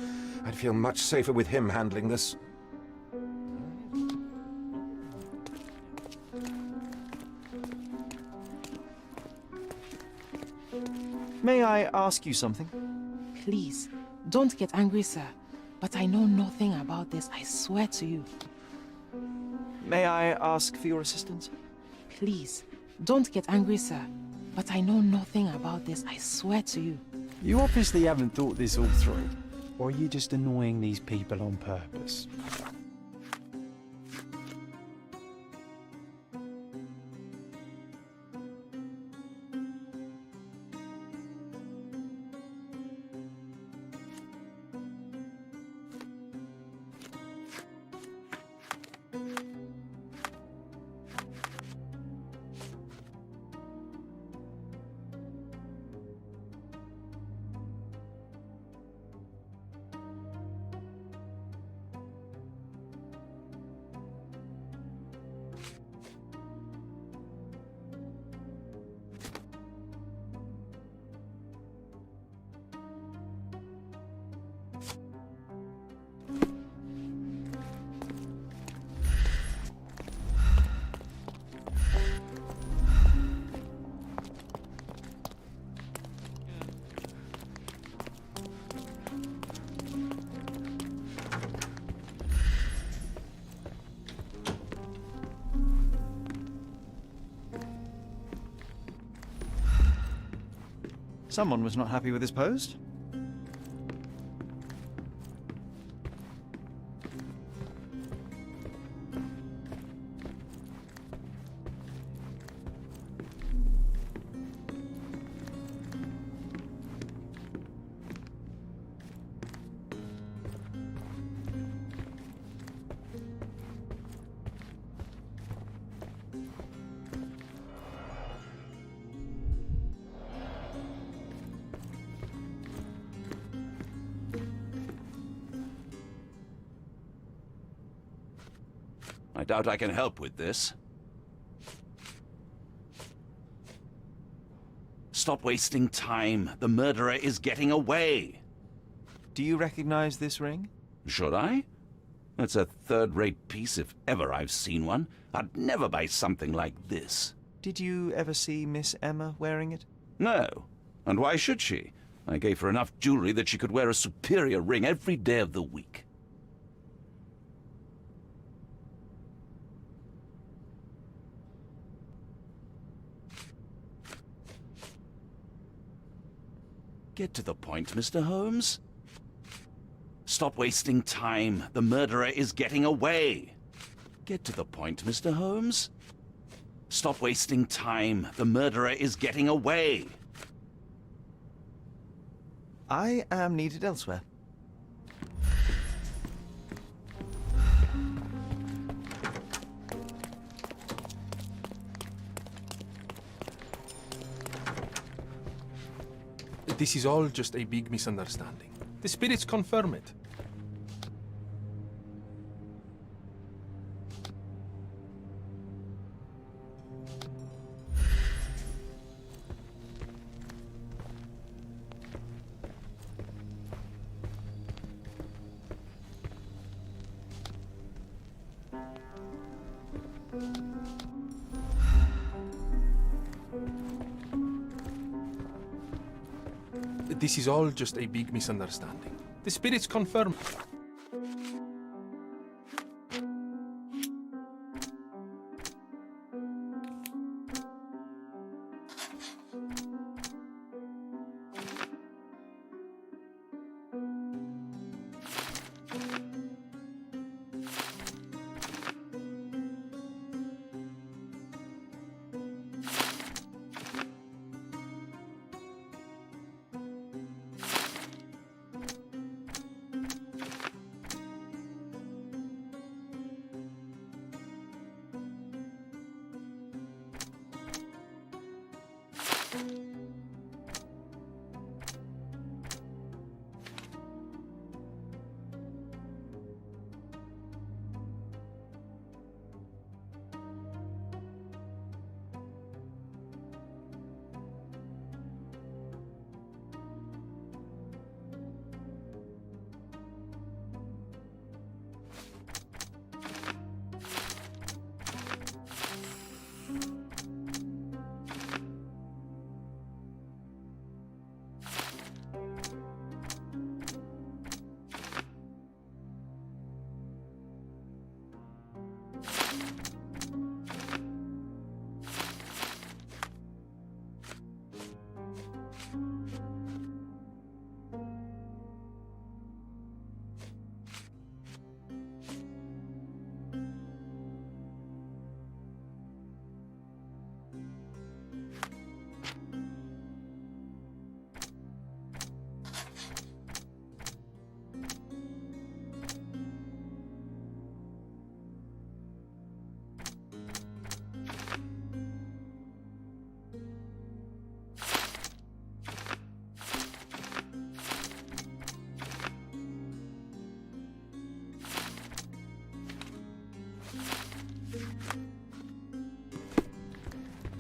I'd feel much safer with him handling this. May I ask you something? Please, don't get angry, sir. But I know nothing about this, I swear to you. May I ask for your assistance? Please, don't get angry, sir. But I know nothing about this, I swear to you. You obviously haven't thought this all through. Or are you just annoying these people on purpose? Someone was not happy with his post. I doubt I can help with this. Stop wasting time. The murderer is getting away. Do you recognize this ring? Should I? That's a third-rate piece if ever I've seen one. I'd never buy something like this. Did you ever see Miss Emma wearing it? No. And why should she? I gave her enough jewelry that she could wear a superior ring every day of the week. Get to the point, Mr. Holmes. Stop wasting time. The murderer is getting away. Get to the point, Mr. Holmes. Stop wasting time. The murderer is getting away. I am needed elsewhere. This is all just a big misunderstanding. The spirits confirm it. This is all just a big misunderstanding. The spirits confirm.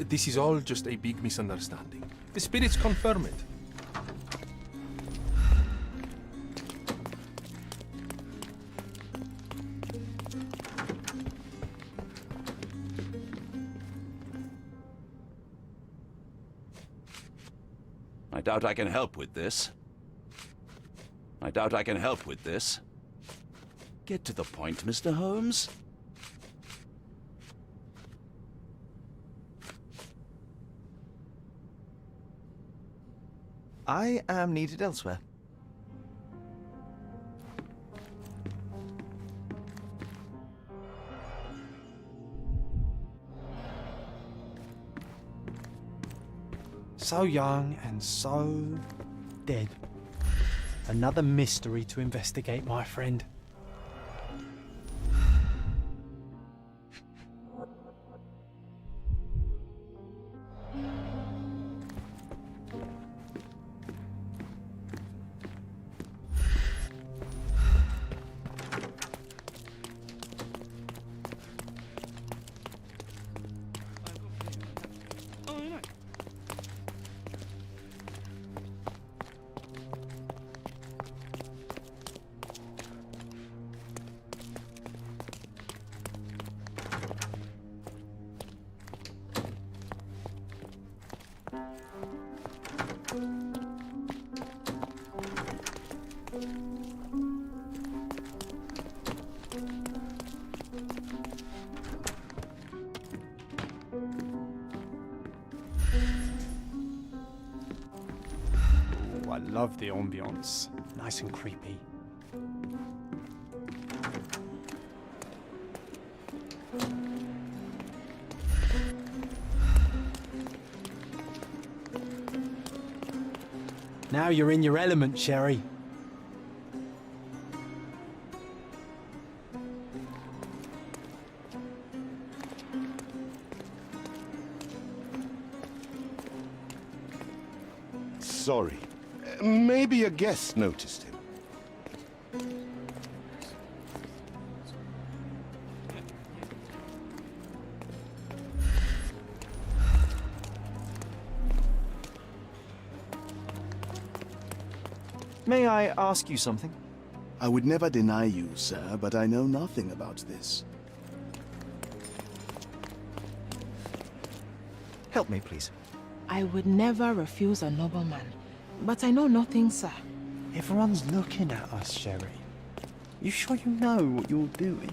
This is all just a big misunderstanding. The spirits confirm it. I doubt I can help with this. I doubt I can help with this. Get to the point, Mr. Holmes. I am needed elsewhere. So young and so dead. Another mystery to investigate, my friend. I love the ambience. Nice and creepy. Now you're in your element, Sherry. Sorry. Maybe a guest noticed him. May I ask you something? I would never deny you, sir, but I know nothing about this. Help me, please. I would never refuse a nobleman, but I know nothing, sir. Everyone's looking at us, Sherry. You sure you know what you're doing?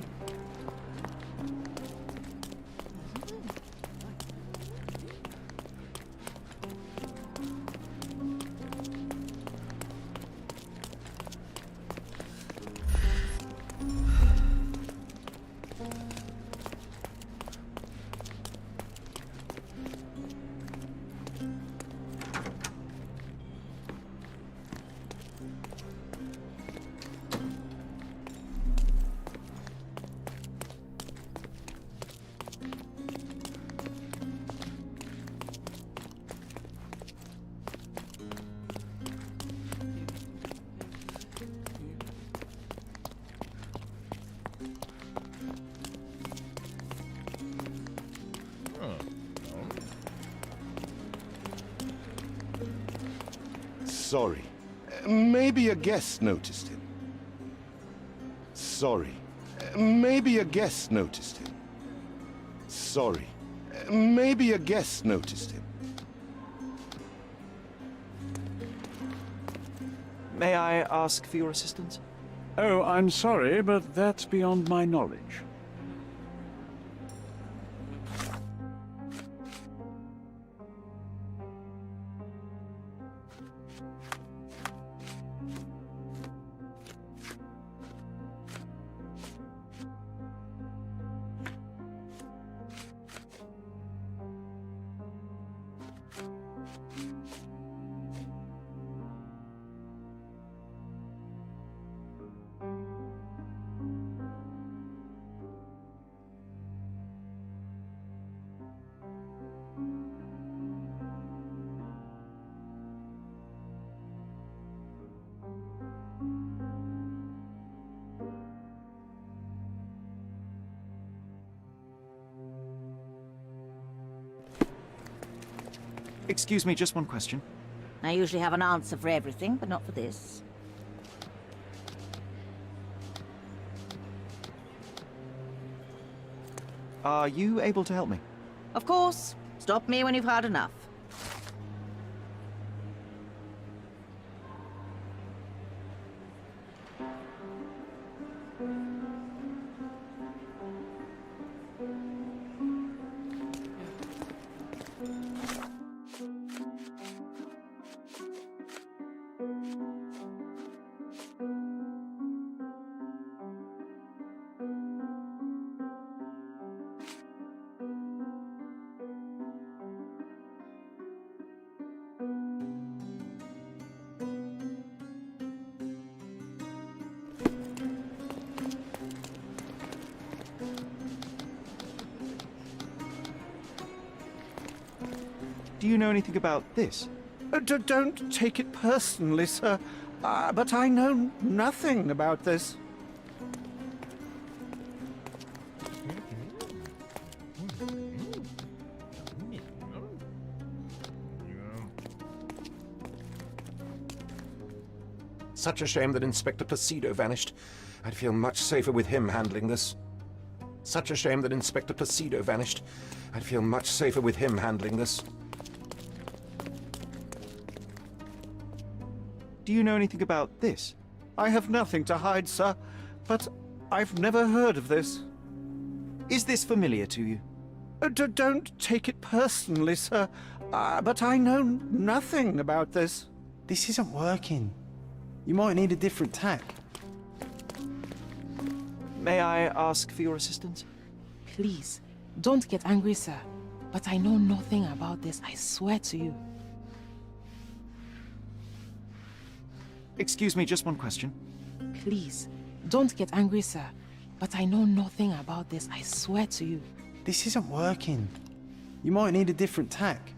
Sorry. Maybe a guest noticed him. Sorry. Maybe a guest noticed him. Sorry. Maybe a guest noticed him. May I ask for your assistance? Oh, I'm sorry, but that's beyond my knowledge. Excuse me, just one question. I usually have an answer for everything, but not for this. Are you able to help me? Of course. Stop me when you've had enough. Do you know anything about this? Don't take it personally, sir. But I know nothing about this. Such a shame that Inspector Placido vanished. I'd feel much safer with him handling this. Such a shame that Inspector Placido vanished. I'd feel much safer with him handling this. Do you know anything about this? I have nothing to hide, sir, but I've never heard of this. Is this familiar to you? Don't take it personally, sir, but I know nothing about this. This isn't working. You might need a different tack. May I ask for your assistance? Please, don't get angry, sir. But I know nothing about this, I swear to you. Excuse me, just one question. Please, don't get angry, sir. But I know nothing about this, I swear to you. This isn't working. You might need a different tack.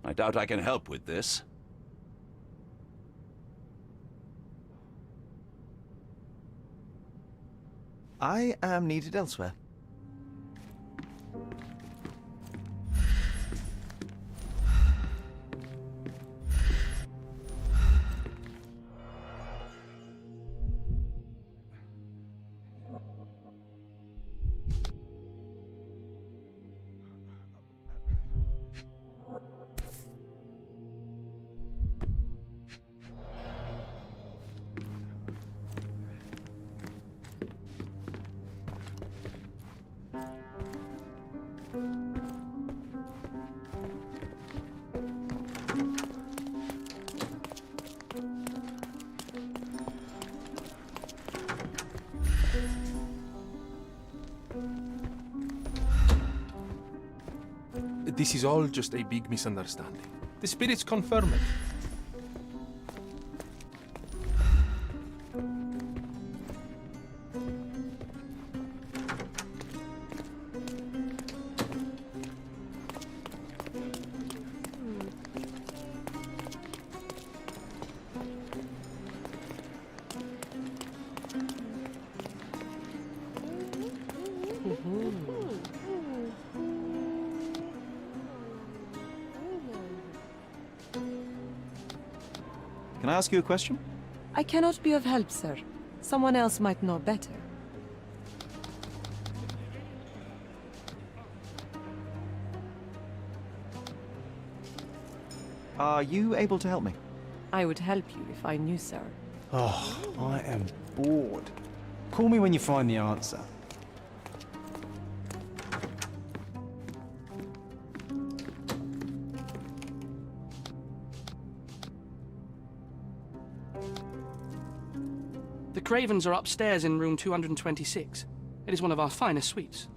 I doubt I can help with this. I am needed elsewhere. This is all just a big misunderstanding. The spirits confirm it. Can I ask you a question? I cannot be of help, sir. Someone else might know better. Are you able to help me? I would help you if I knew, sir. Oh, I am bored. Call me when you find the answer. The Cravens are upstairs in room 226. It is one of our finest suites.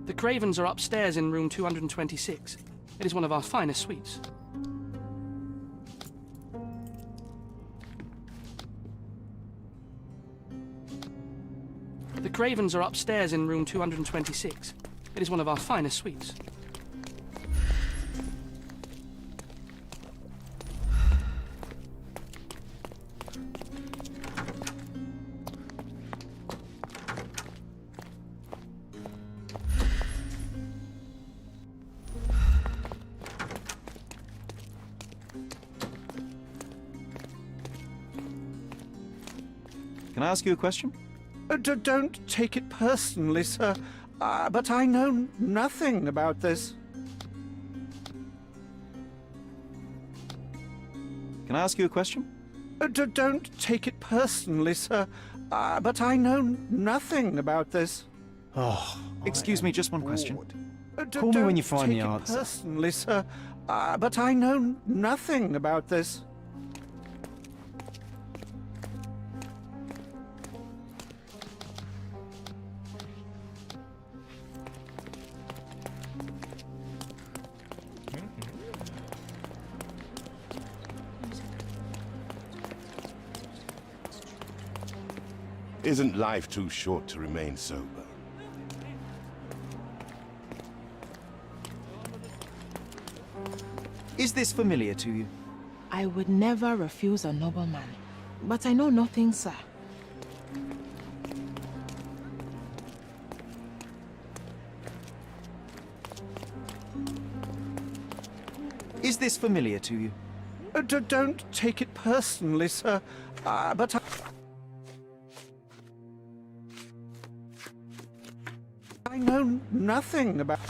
The Cravens are upstairs in room 226. It is one of our finest suites. The Cravens are upstairs in room 226. It is one of our finest suites. Can I ask you a question? Don't take it personally, sir. But I know nothing about this. Can I ask you a question? Don't take it personally, sir. But I know nothing about this. Oh, excuse me, just one question. Call me when you find the answer. Personally, sir. But I know nothing about this. Isn't life too short to remain sober? Is this familiar to you? I would never refuse a nobleman, but I know nothing, sir. Is this familiar to you? Don't take it personally, sir. But I know nothing about...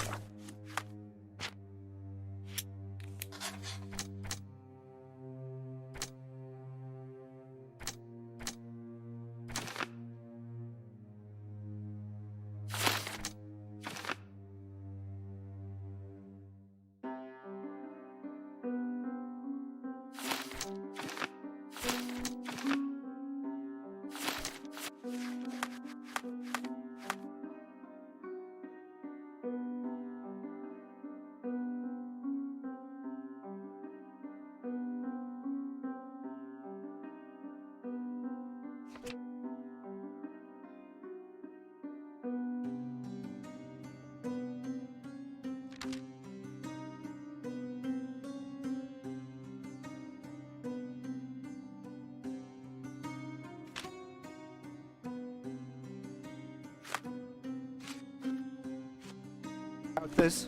about this.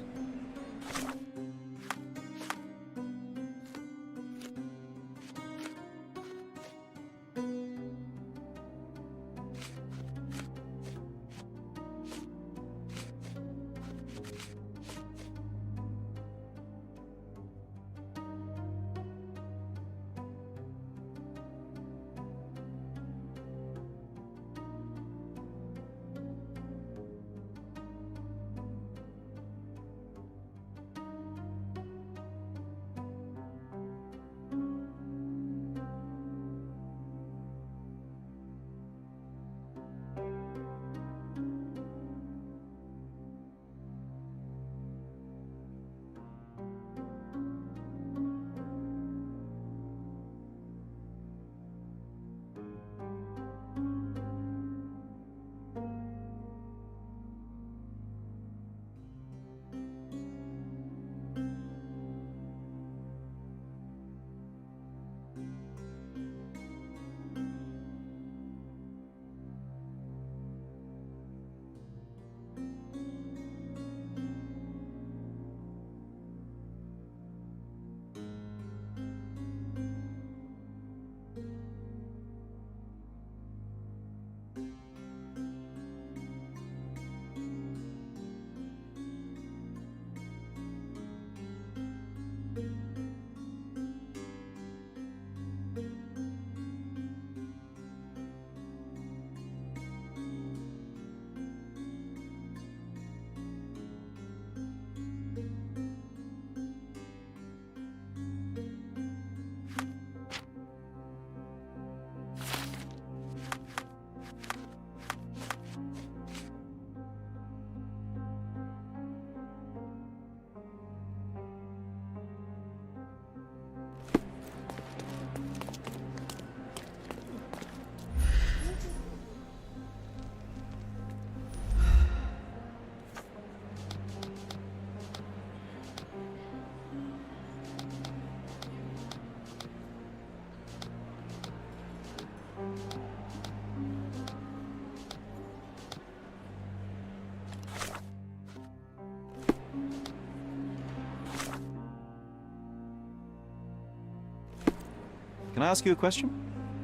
Can I ask you a question?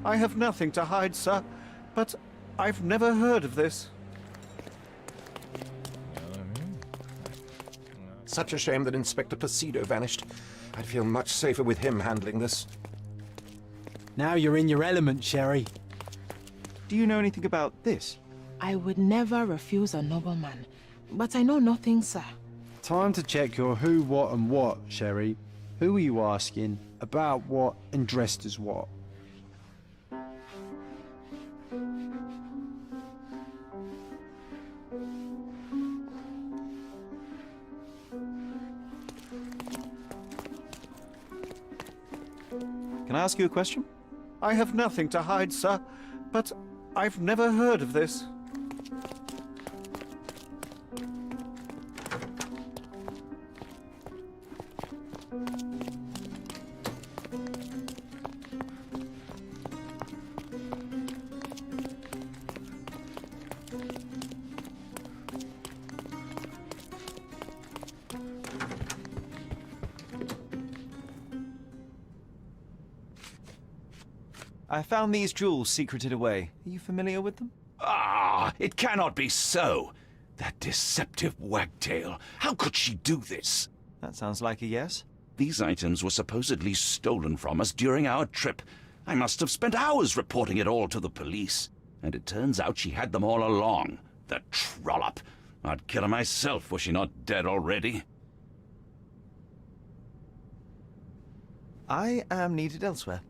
I have nothing to hide, sir, but I've never heard of this. Such a shame that Inspector Placido vanished. I'd feel much safer with him handling this. Now you're in your element, Sherry. Do you know anything about this? I would never refuse a nobleman, but I know nothing, sir. Time to check your who, what, and what, Sherry. Who are you asking? About what? And dressed as what? Can I ask you a question? I have nothing to hide, sir, but I've never heard of this. I found these jewels secreted away. Are you familiar with them? Ah, it cannot be so. That deceptive wagtail. How could she do this? That sounds like a yes. These items were supposedly stolen from us during our trip. I must have spent hours reporting it all to the police. And it turns out she had them all along. The trollop. I'd kill her myself were she not dead already. I am needed elsewhere.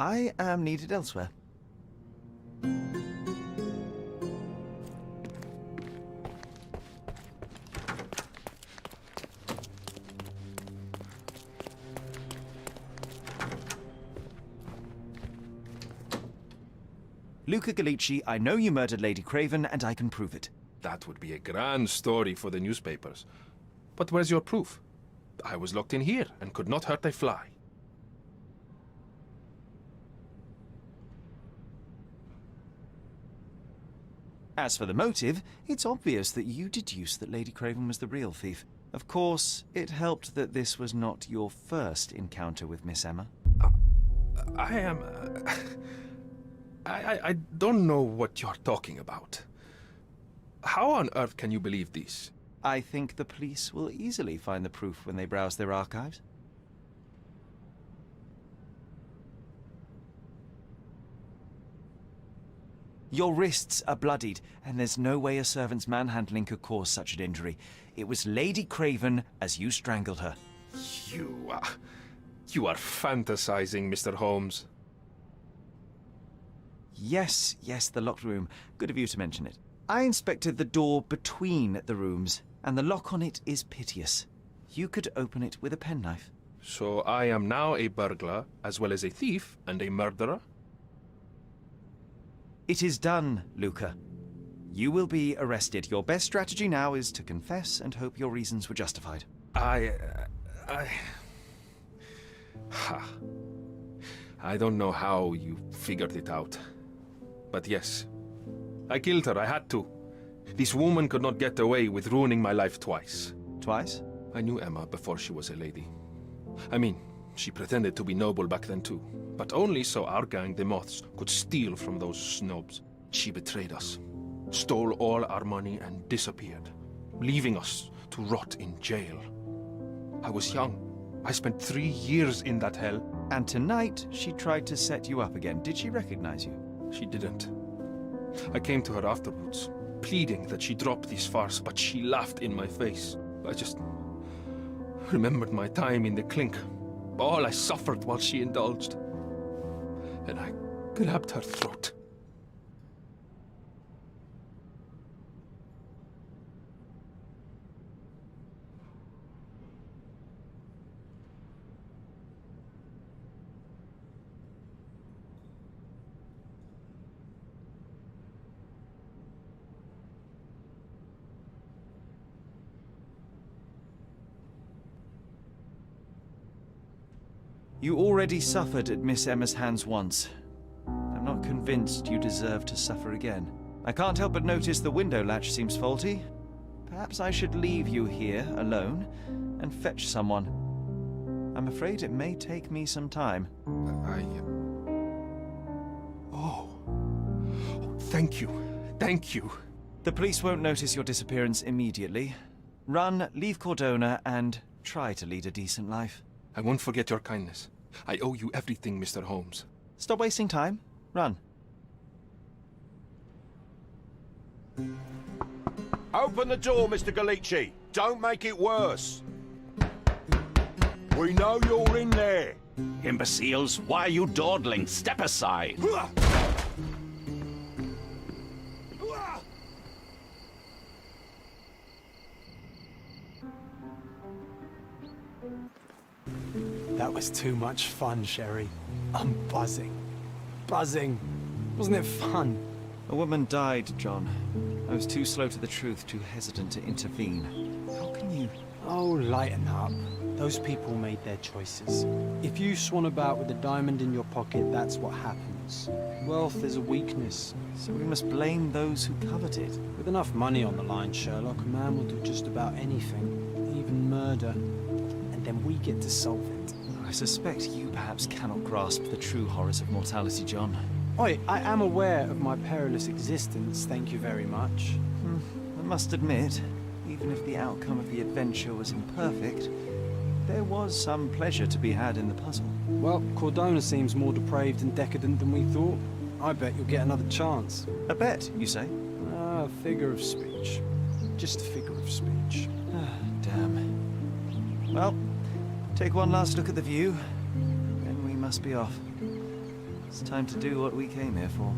I am needed elsewhere. Luca Gallici, I know you murdered Lady Craven, and I can prove it. That would be a grand story for the newspapers. But where's your proof? I was locked in here and could not hurt a fly. As for the motive, it's obvious that you deduced that Lady Craven was the real thief. Of course, it helped that this was not your first encounter with Miss Emma. I am... I don't know what you're talking about. How on earth can you believe this? I think the police will easily find the proof when they browse their archives. Your wrists are bloodied, and there's no way a servant's manhandling could cause such an injury. It was Lady Craven as you strangled her. You are fantasizing, Mr. Holmes. Yes, the locked room. Good of you to mention it. I inspected the door between the rooms, and the lock on it is piteous. You could open it with a penknife. So I am now a burglar, as well as a thief and a murderer? It is done, Luca. You will be arrested. Your best strategy now is to confess and hope your reasons were justified. I don't know how you figured it out. But yes, I killed her. I had to. This woman could not get away with ruining my life twice. Twice? I knew Emma before she was a lady. I mean, she pretended to be noble back then too. But only so our gang, the Moths, could steal from those snobs. She betrayed us, stole all our money and disappeared, leaving us to rot in jail. I was young. I spent 3 years in that hell. And tonight, she tried to set you up again. Did she recognize you? She didn't. I came to her afterwards, pleading that she drop this farce, but she laughed in my face. I just remembered my time in the clink, all I suffered while she indulged. And I grabbed her throat. You already suffered at Miss Emma's hands once. I'm not convinced you deserve to suffer again. I can't help but notice the window latch seems faulty. Perhaps I should leave you here alone and fetch someone. I'm afraid it may take me some time. Oh, thank you. Thank you. The police won't notice your disappearance immediately. Run, leave Cordona, and try to lead a decent life. I won't forget your kindness. I owe you everything, Mr. Holmes. Stop wasting time. Run. Open the door, Mr. Gallici. Don't make it worse. We know you're in there. Imbeciles, why are you dawdling? Step aside. That was too much fun, Sherry. I'm buzzing. Buzzing. Wasn't it fun? A woman died, John. I was too slow to the truth, too hesitant to intervene. How can you... Oh, lighten up. Those people made their choices. If you swan about with a diamond in your pocket, that's what happens. Wealth is a weakness. So we must blame those who covet it. With enough money on the line, Sherlock, a man will do just about anything. Even murder. And then we get to solve it. I suspect you perhaps cannot grasp the true horrors of mortality, John. Oi, I am aware of my perilous existence, thank you very much. I must admit, even if the outcome of the adventure was imperfect, there was some pleasure to be had in the puzzle. Well, Cordona seems more depraved and decadent than we thought. I bet you'll get another chance. A bet, you say? A figure of speech. Just a figure of speech. Damn. Well, take one last look at the view, then we must be off. It's time to do what we came here for.